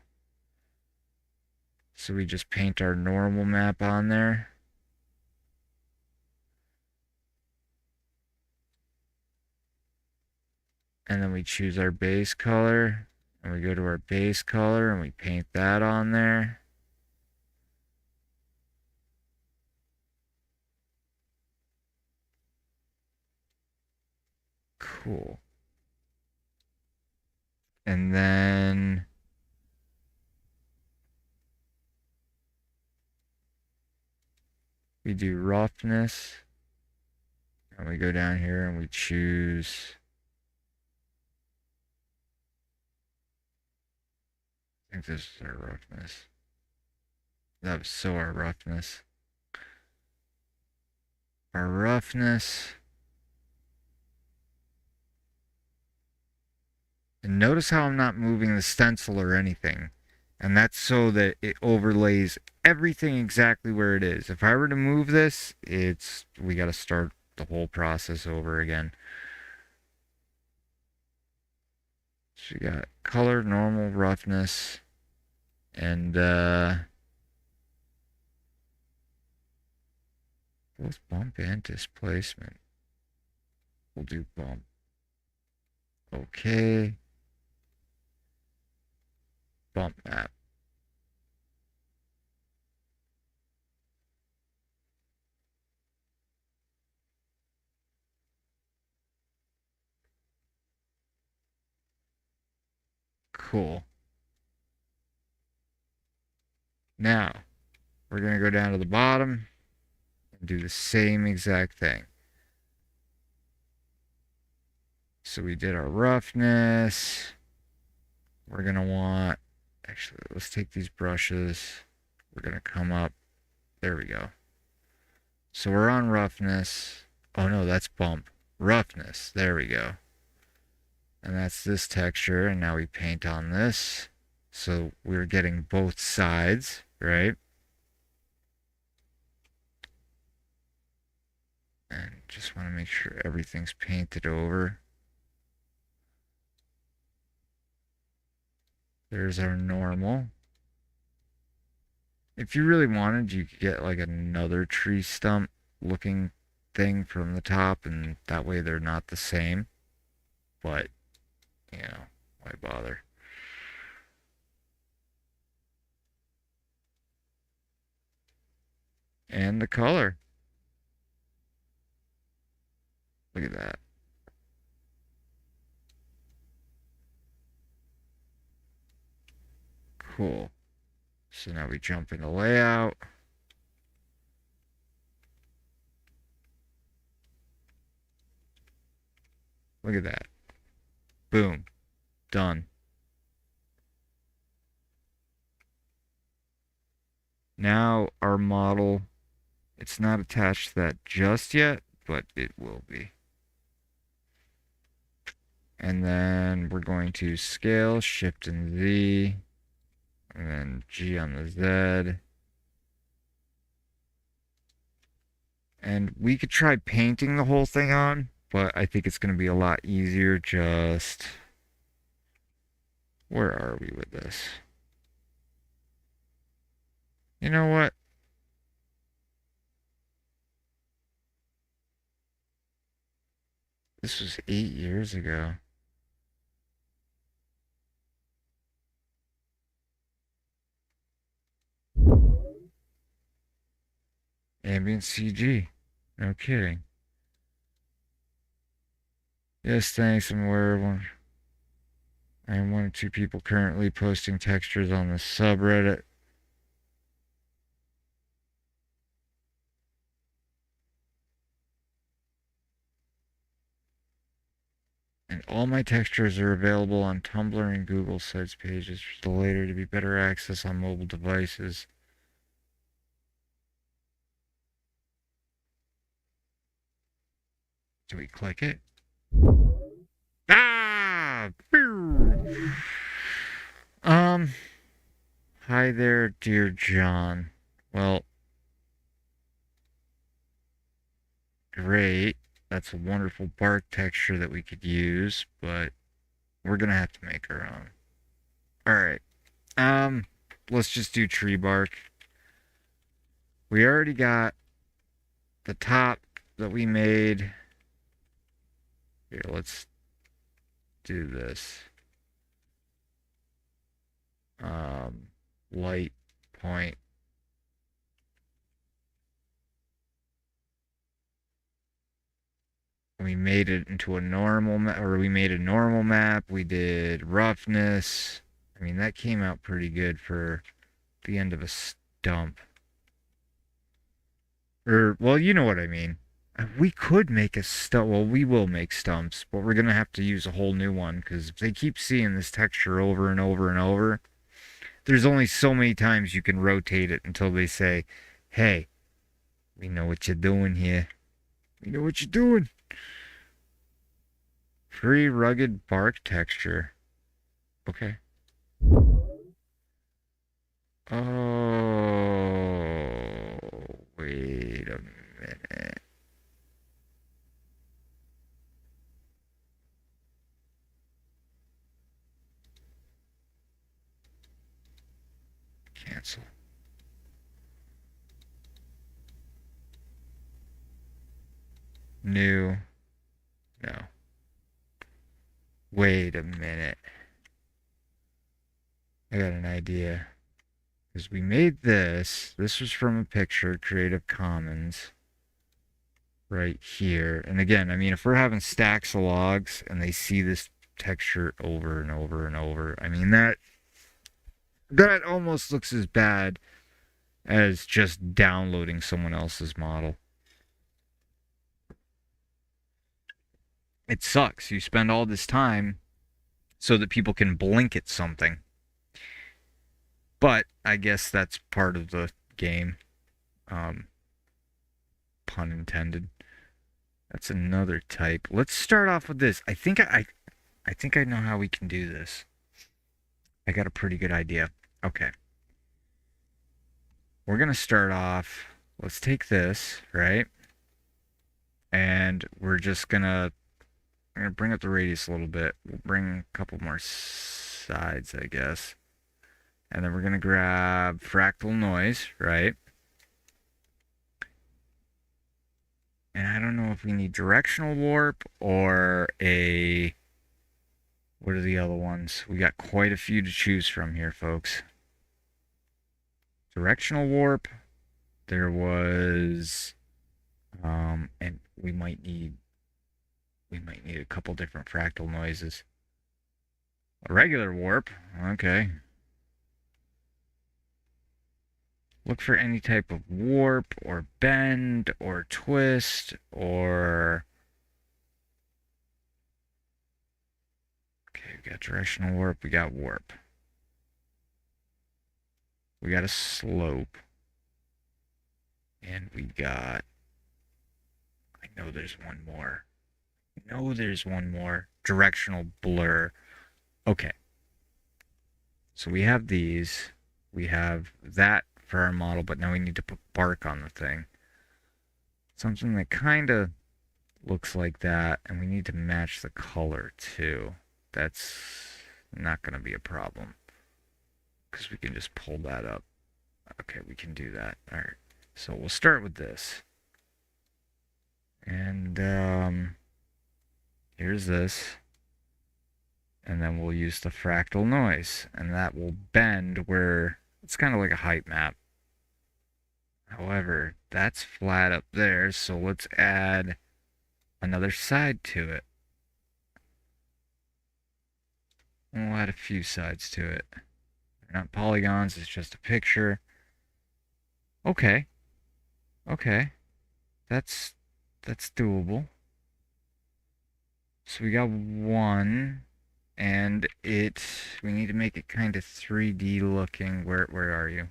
S5: So we just paint our normal map on there. And then we choose our base color. And we go to our base color and we paint that on there. Cool. And then we do roughness. And we go down here and we choose. I think this is our roughness. That was so our roughness. Our roughness. And notice how I'm not moving the stencil or anything. And that's so that it overlays everything exactly where it is. If I were to move this, we got to start the whole process over again. So you got color, normal, roughness, and both bump and displacement. We'll do bump. Okay. Bump map. Cool. Now, we're going to go down to the bottom and do the same exact thing. So we did our roughness. We're going to want, actually, let's take these brushes. We're going to come up. There we go. So we're on roughness. Oh no, that's bump. Roughness. There we go. And that's this texture. And now we paint on this. So we're getting both sides, right? And just want to make sure everything's painted over. There's our normal. If you really wanted, you could get like another tree stump looking thing from the top, and that way they're not the same. But, you know, why bother? And the color. Look at that. Cool. So now we jump into layout. Look at that. Boom. Done. Now our model, it's not attached to that just yet, but it will be. And then we're going to scale, shift and Z, and then G on the Z. And we could try painting the whole thing on, but I think it's going to be a lot easier just... Where are we with this? You know what? This was 8 years ago. Ambient CG. No kidding. Yes, thanks. I'm aware of one. I am one or two people currently posting textures on the subreddit. And all my textures are available on Tumblr and Google Sites pages for the later to be better access on mobile devices. Do we click it? Ah! Hi there, dear John. Well, great. That's a wonderful bark texture that we could use, but we're gonna have to make our own. Alright. Let's just do tree bark. We already got the top that we made. Here, let's do this. Light point. We made it into a normal map, or we made a normal map. We did roughness. I mean, that came out pretty good for the end of a stump. Or, well, you know what I mean. We could make a stump. Well, we will make stumps, but we're going to have to use a whole new one because if they keep seeing this texture over and over and over, there's only so many times you can rotate it until they say, hey, we know what you're doing here. We know what you're doing. Free rugged bark texture. Okay. Oh, wait a minute. Cancel. New. No. Wait a minute. I got an idea. Because we made this. This was from a picture, Creative Commons. Right here. And again, I mean, if we're having stacks of logs and they see this texture over and over and over, I mean, that almost looks as bad as just downloading someone else's model. It sucks. You spend all this time so that people can blink at something. But I guess that's part of the game. Pun intended. That's another type. Let's start off with this. I think I know how we can do this. I got a pretty good idea. Okay. We're going to start off. Let's take this, right? And we're just going to bring up the radius a little bit. We'll bring a couple more sides, I guess. And then we're going to grab fractal noise, right? And I don't know if we need directional warp or a... What are the other ones? We got quite a few to choose from here, folks. Directional warp. There was... and we might need a couple different fractal noises. A regular warp. Okay. Look for any type of warp or bend or twist or... Okay, we got directional warp, we got warp. We got a slope. And we got... I know there's one more. Directional blur. Okay. So we have these. We have that for our model, but now we need to put bark on the thing. Something that kind of looks like that, and we need to match the color too. That's not going to be a problem because we can just pull that up. Okay, we can do that. All right, so we'll start with this. And here's this. And then we'll use the fractal noise, and that will bend where it's kind of like a height map. However, that's flat up there, so let's add another side to it. We'll add a few sides to it. They're not polygons, it's just a picture. Okay. Okay. That's doable. So we got one, and we need to make it kind of 3D looking. Where are you?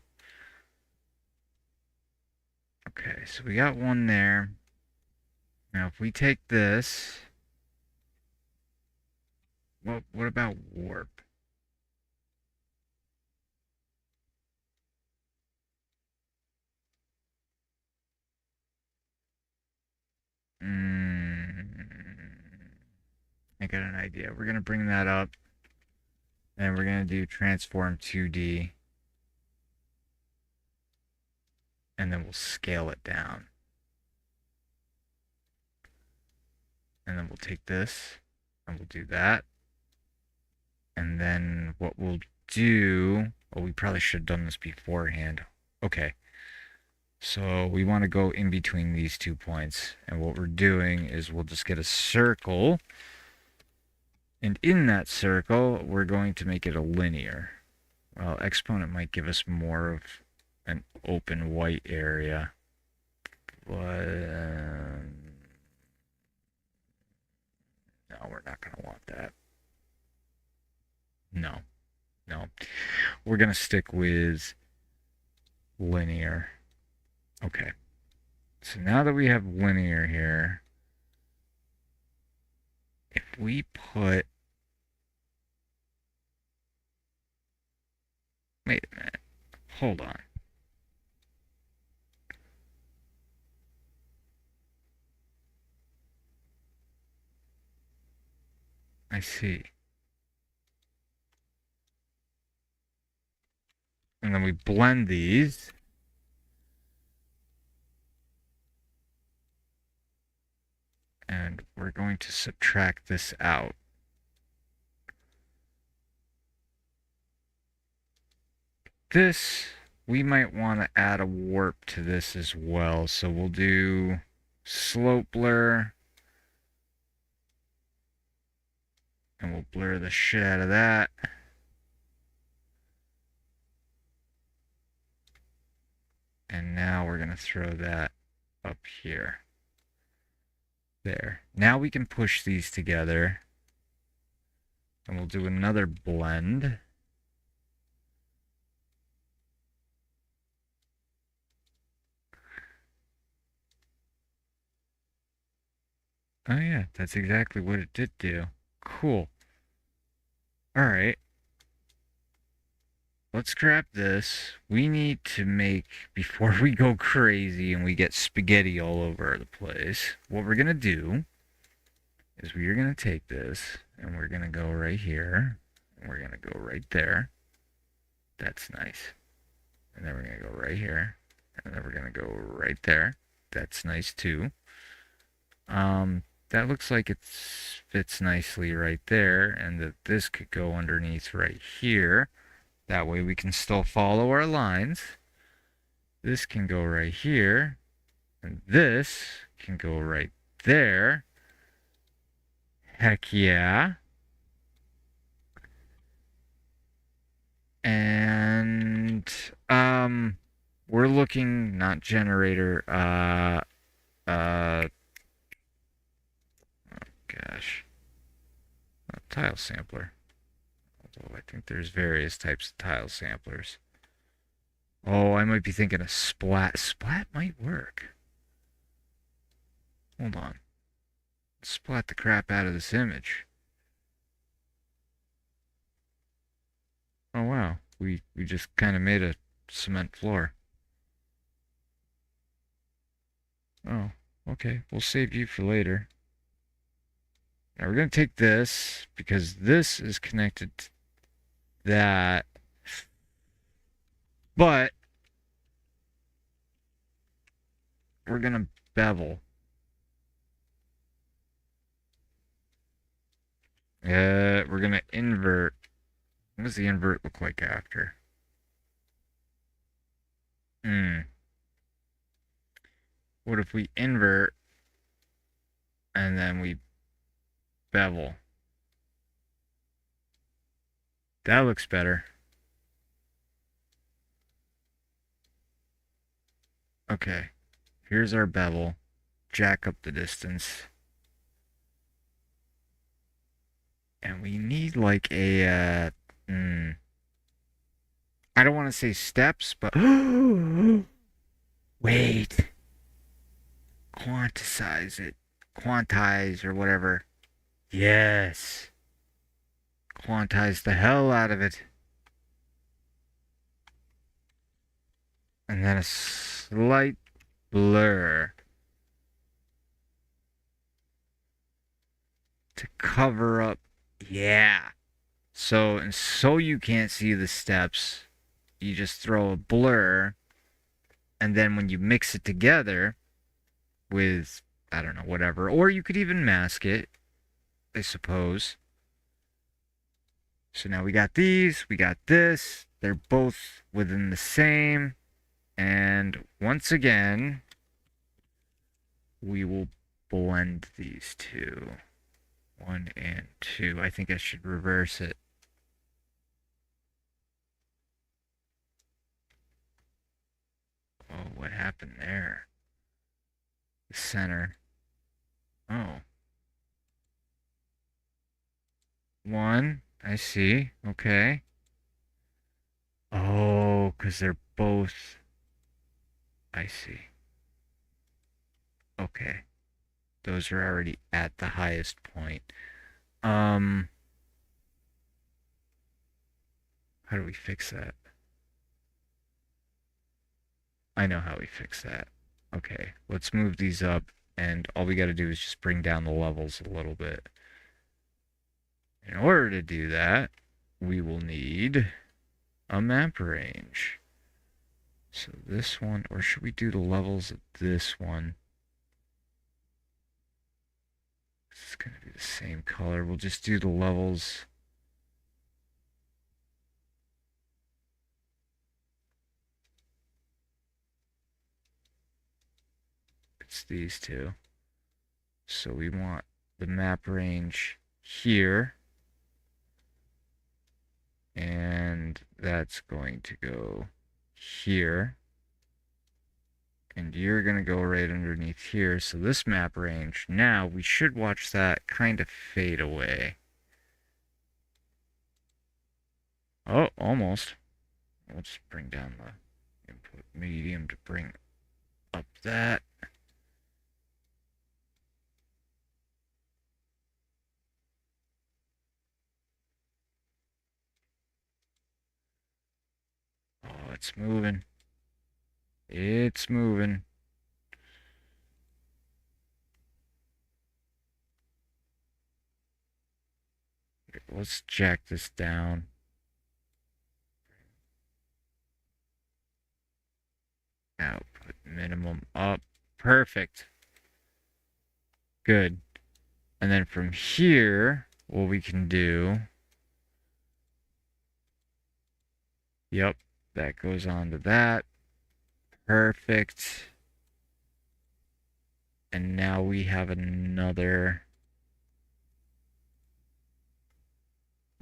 S5: Okay, so we got one there. Now if we take this, what about warp? I got an idea. We're gonna bring that up, and we're gonna do transform 2D, and then we'll scale it down. And then we'll take this, and we'll do that. And then what we'll do... Oh, we probably should have done this beforehand. Okay. So we want to go in between these 2 points. And what we're doing is we'll just get a circle. And in that circle, we're going to make it a linear. Well, exponent might give us more of an open white area. But no, we're not going to want that. No. We're going to stick with linear. Okay. So now that we have linear here, if we put... Wait a minute. Hold on. I see. And then we blend these. And we're going to subtract this out. This, we might want to add a warp to this as well. So we'll do slope blur. And we'll blur the shit out of that. And now we're going to throw that up here. There. Now we can push these together. And we'll do another blend. Oh yeah, that's exactly what it did do. Cool. Alright. Let's grab this. We need to make, before we go crazy and we get spaghetti all over the place, what we're going to do is we're going to take this and we're going to go right here. And we're going to go right there. That's nice. And then we're going to go right here. And then we're going to go right there. That's nice too. That looks like it fits nicely right there. And that this could go underneath right here. That way we can still follow our lines. This can go right here. And this can go right there. Heck yeah. And we're looking, not generator, oh gosh. Tile sampler. Although I think there's various types of tile samplers. Oh, I might be thinking of splat. Splat might work. Hold on. Splat the crap out of this image. Oh wow, we just kind of made a cement floor. Oh, okay, we'll save you for later. Now we're going to take this, because this is connected to that. But we're going to bevel. We're going to invert. What does the invert look like after? What if we invert and then we bevel? That looks better. Okay, here's our bevel. Jack up the distance. And we need like a, I don't want to say steps, but wait. Quantize it. Quantize or whatever. Yes. Quantize the hell out of it. And then a slight blur to cover up. Yeah. So you can't see the steps, you just throw a blur, and then when you mix it together with, I don't know, whatever, or you could even mask it, I suppose. So now we got these, we got this, they're both within the same, And once again, we will blend these two. 1 and 2. I think I should reverse it. Oh, what happened there? The center. Oh. 1. I see. Okay. Oh, because they're both. I see. Okay. Those are already at the highest point. How do we fix that? I know how we fix that. Okay, let's move these up, and all we got to do is just bring down the levels a little bit. In order to do that, we will need a map range. So this one, or should we do the levels of this one? It's going to be the same color. We'll just do the levels. It's these two. So we want the map range here. And that's going to go here. And you're going to go right underneath here. So this map range, now we should watch that kind of fade away. Oh, almost. Let's bring down the input medium to bring up that. Oh, it's moving. It's moving. Let's jack this down. Output minimum up. Perfect. Good. And then from here, what we can do. Yep, that goes on to that. Perfect. And now we have another.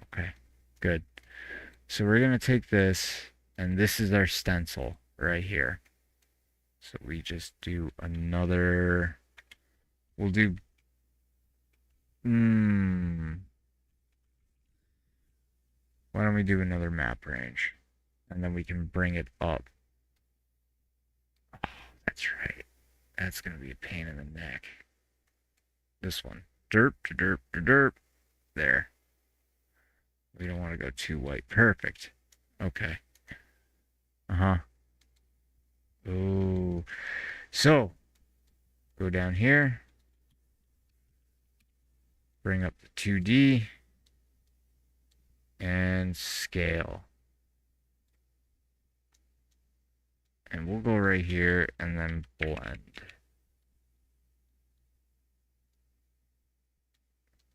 S5: Okay, good. So we're going to take this, and this is our stencil right here. So we just do another. We'll do. Why don't we do another map range? And then we can bring it up. Oh, that's right. That's going to be a pain in the neck. This one. Derp, derp, derp. There. We don't want to go too white. Perfect. Okay. Uh-huh. Oh. So, go down here. Bring up the 2D. And scale. And we'll go right here and then blend.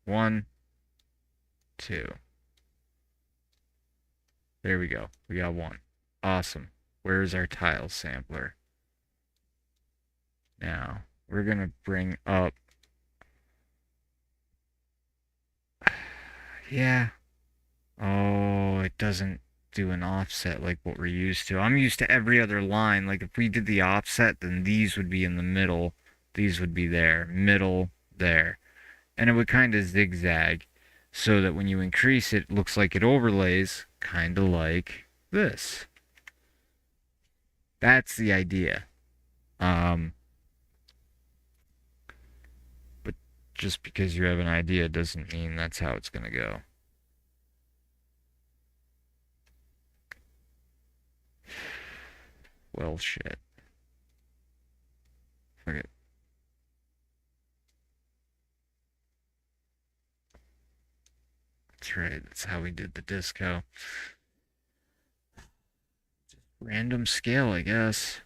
S5: 1, 2. There we go. We got 1. Awesome. Where's our tile sampler? Now, we're going to bring up. Yeah. Oh, it doesn't do an offset like what we're used to. I'm used to every other line. Like if we did the offset, then these would be in the middle. These would be there. Middle, there. And it would kind of zigzag so that when you increase it, it looks like it overlays kind of like this. That's the idea. But just because you have an idea doesn't mean that's how it's going to go. Well, shit. Fuck it. That's right. That's how we did the disco. Just random scale, I guess.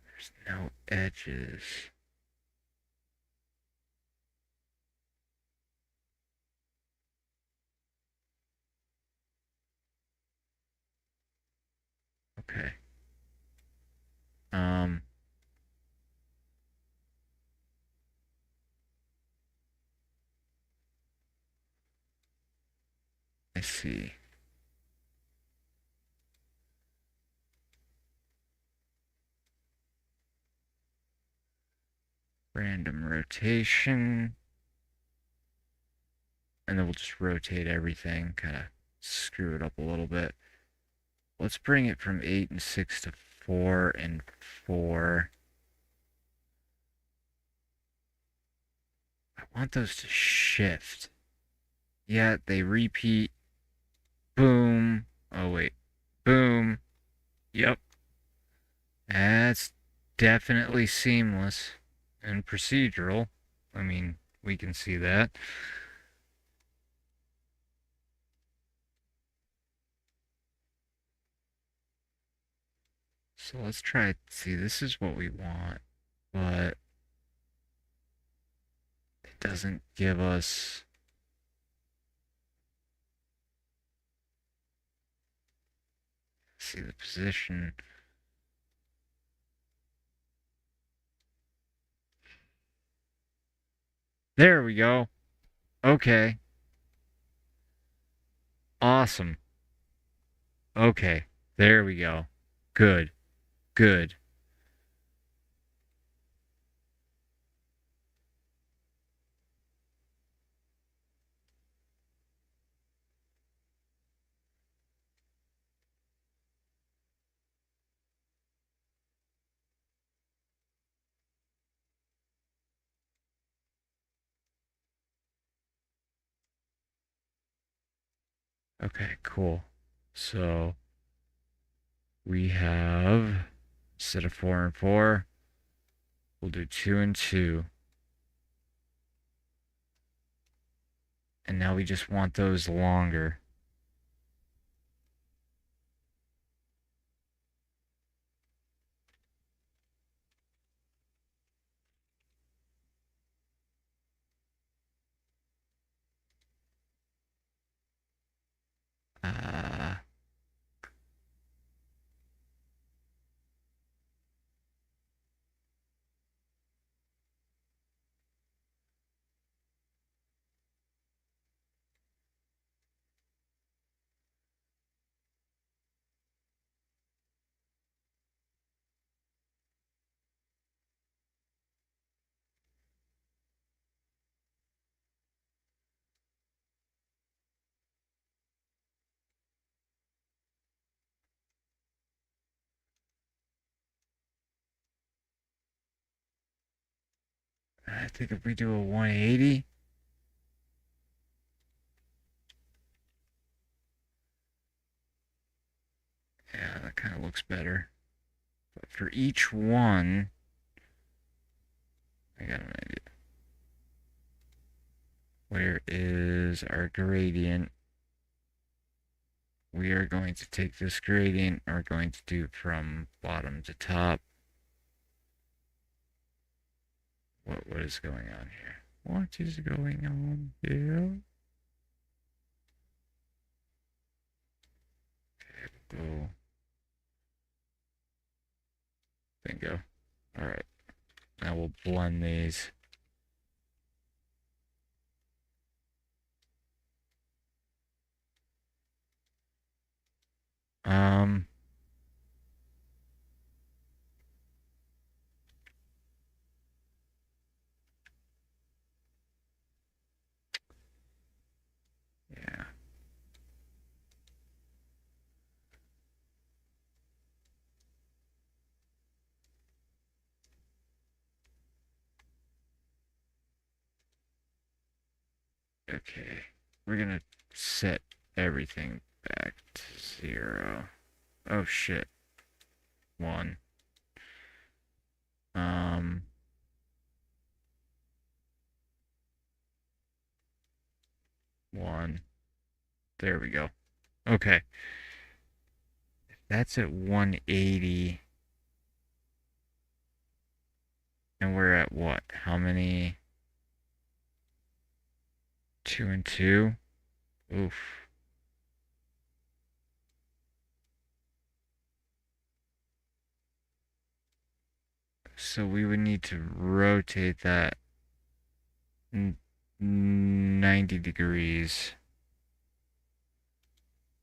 S5: There's no edges. Okay. Um, I see. Random rotation. And then we'll just rotate everything, kind of screw it up a little bit. Let's bring it from 8 and 6 to 4 and 4. I want those to shift. Yeah, they repeat. Boom. Oh, wait. Boom. Yep. That's definitely seamless and procedural. I mean, we can see that. So let's try. See, this is what we want, but it doesn't give us. See the position. There we go. Okay. Awesome. Okay. There we go. Good. Good. Okay, cool. So we have, instead of 4 and 4, we'll do 2 and 2. And now we just want those longer. Uh, I think if we do a 180, yeah, that kind of looks better. But for each one, I got an idea. Where is our gradient? We are going to take this gradient, and we're going to do from bottom to top. What is going on here? What is going on here? Okay, we'll go. Bingo. Alright. Now we'll blend these. Um, yeah. Okay. We're gonna set everything back to 0. Oh shit. 1. Um, 1. There we go. Okay. That's at 180. And we're at what? How many? 2 and 2? Oof. So we would need to rotate that 90 degrees.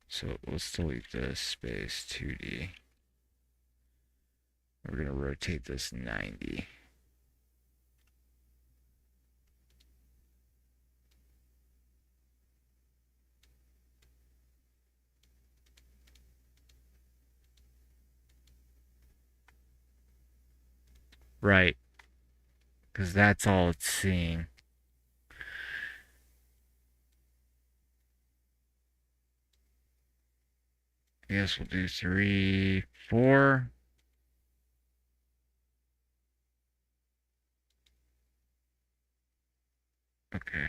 S5: So let's delete this space 2D. We're going to rotate this 90. Right. Because that's all it's seeing. I guess we'll do 3, 4. Okay.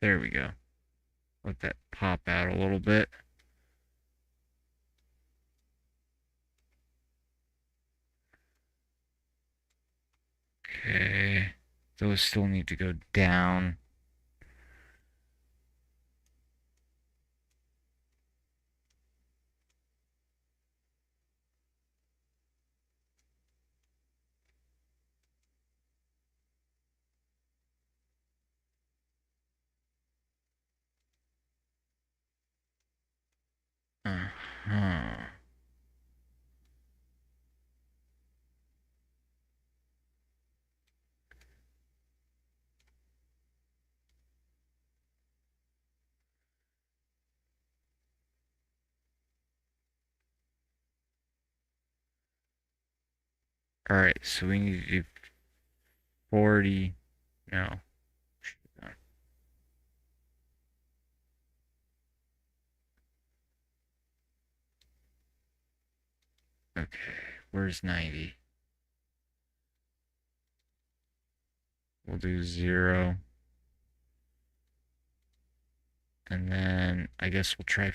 S5: There we go. Let that pop out a little bit. Okay. Those still need to go down. Uh-huh. Alright, so we need to do 40. No. Okay, where's 90? We'll do 0. And then I guess we'll try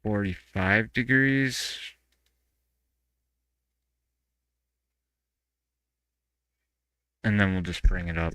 S5: 45 degrees. And then we'll just bring it up.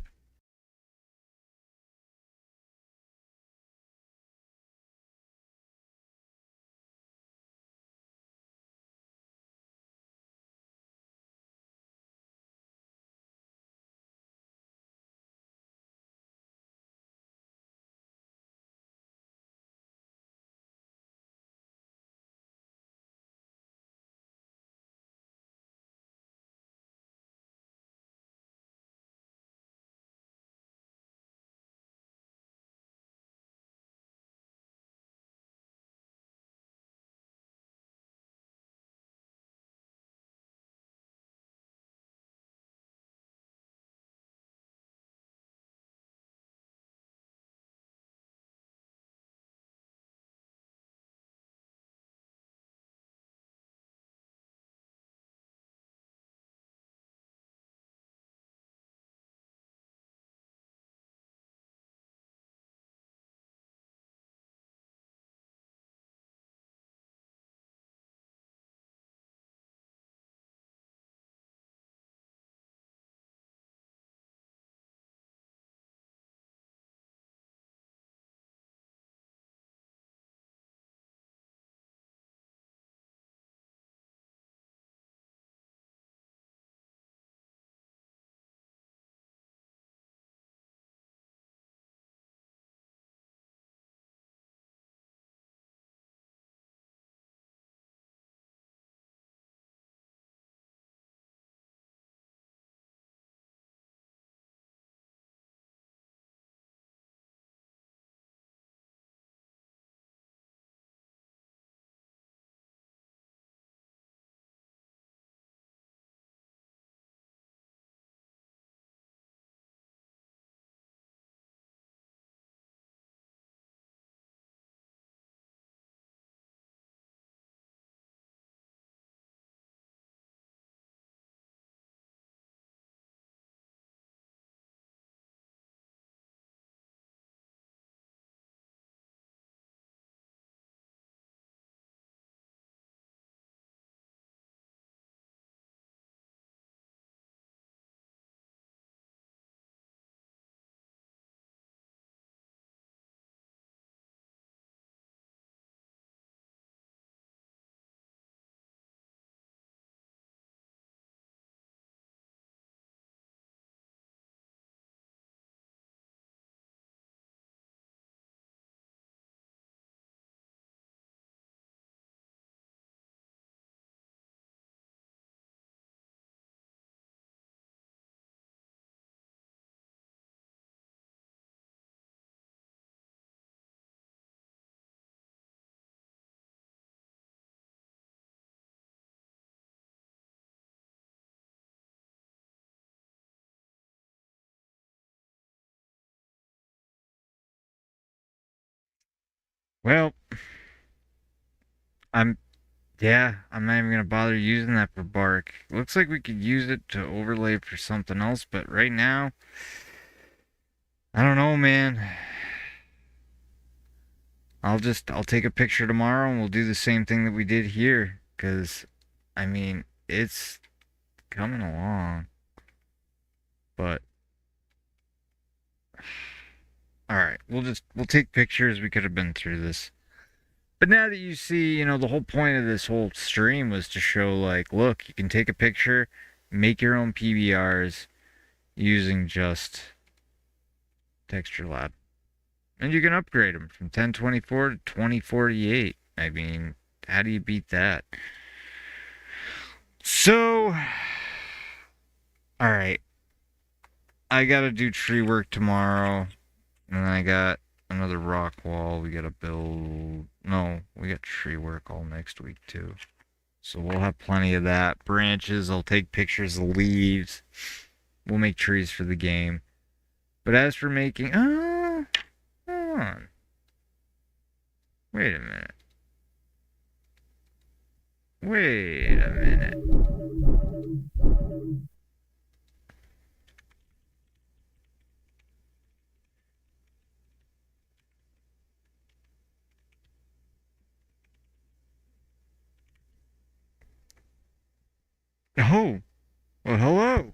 S5: Well, I'm I'm not even gonna bother using that for bark. Looks like we could use it to overlay for something else, but right now, I don't know, man. I'll take a picture tomorrow and we'll do the same thing that we did here. Cause, I mean, it's coming along. But, alright, we'll take pictures. We could have been through this. But now that you see, the whole point of this whole stream was to show, like, look, you can take a picture, make your own PBRs using just Texture Lab. And you can upgrade them from 1024 to 2048. I mean, how do you beat that? So, alright. I gotta do tree work tomorrow. And then I got another rock wall we gotta build. No, we got tree work all next week too. So we'll have plenty of that. Branches, I'll take pictures of leaves. We'll make trees for the game. But as for making... hold on. Wait a minute. Wait a minute. Oh, well, hello.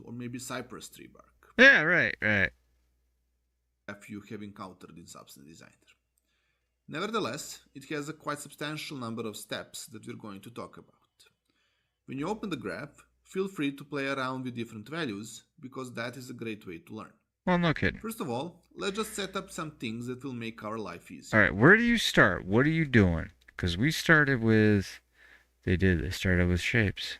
S6: Or maybe cypress tree bark.
S5: Yeah, right.
S6: You have encountered in Substance Designer. Nevertheless, it has a quite substantial number of steps that we're going to talk about. When you open the graph, feel free to play around with different values, because that is a great way to learn.
S5: Well, no kidding.
S6: First of all, let's just set up some things that will make our life easier.
S5: All right, where do you start? What are you doing? Because we started with... They started with shapes.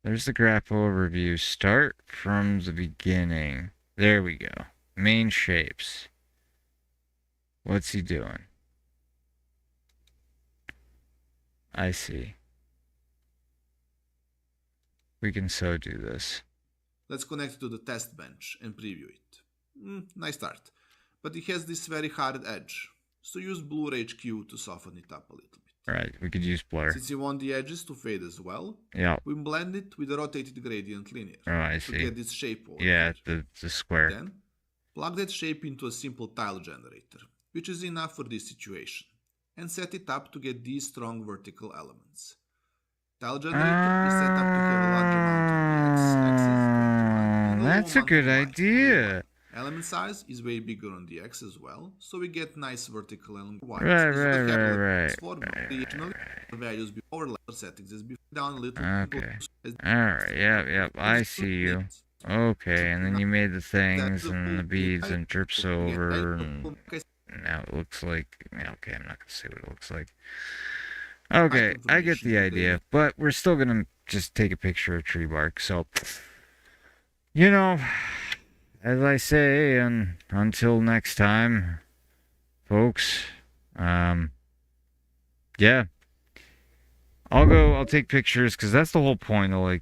S5: There's the graph overview. Start from the beginning. There we go. Main shapes. What's he doing? I see. We can so do this.
S6: Let's connect to the test bench and preview it. Nice start. But it has this very hard edge, so use Blur HQ to soften it up a little bit.
S5: Right, we could use blur.
S6: Since you want the edges to fade as well, we blend it with a rotated gradient linear.
S5: Oh, I
S6: to
S5: see.
S6: get this shape over
S5: Yeah,
S6: here.
S5: the square.
S6: Then, plug that shape into a simple tile generator, which is enough for this situation, and set it up to get these strong vertical elements. Tile generator is set up to have a large amount of the x-axis 21.
S5: That's a good idea.
S6: Element size is way bigger on the x as well, so we get nice vertical element y.
S5: Right.
S6: Values before letter settings is down a little.
S5: Okay. Alright, yep, I see you. Okay, and then you made the things and the beads and drips over, and now it looks like... Okay, I'm not gonna say what it looks like. Okay, I get the idea, but we're still gonna just take a picture of tree bark, so... As I say, and until next time, folks, yeah. I'll take pictures, because that's the whole point of,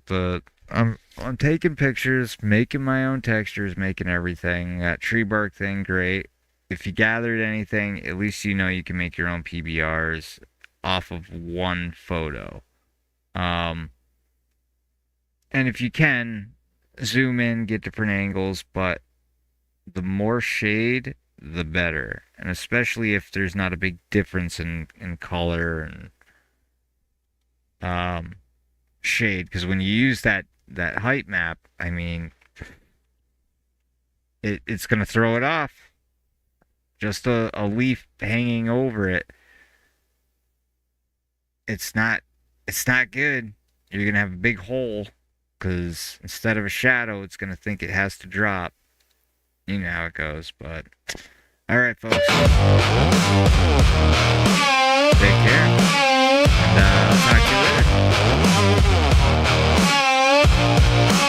S5: I'm taking pictures, making my own textures, making everything. That tree bark thing, great. If you gathered anything, at least you know you can make your own PBRs off of one photo. And if you can, zoom in, get different angles, but the more shade, the better. And especially if there's not a big difference in color and shade, because when you use that height map, I mean, it's going to throw it off. Just a leaf hanging over it. It's not good. You're going to have a big hole. Because instead of a shadow, it's going to think it has to drop. You know how it goes, but... Alright, folks. Take care. And I'll talk to you later.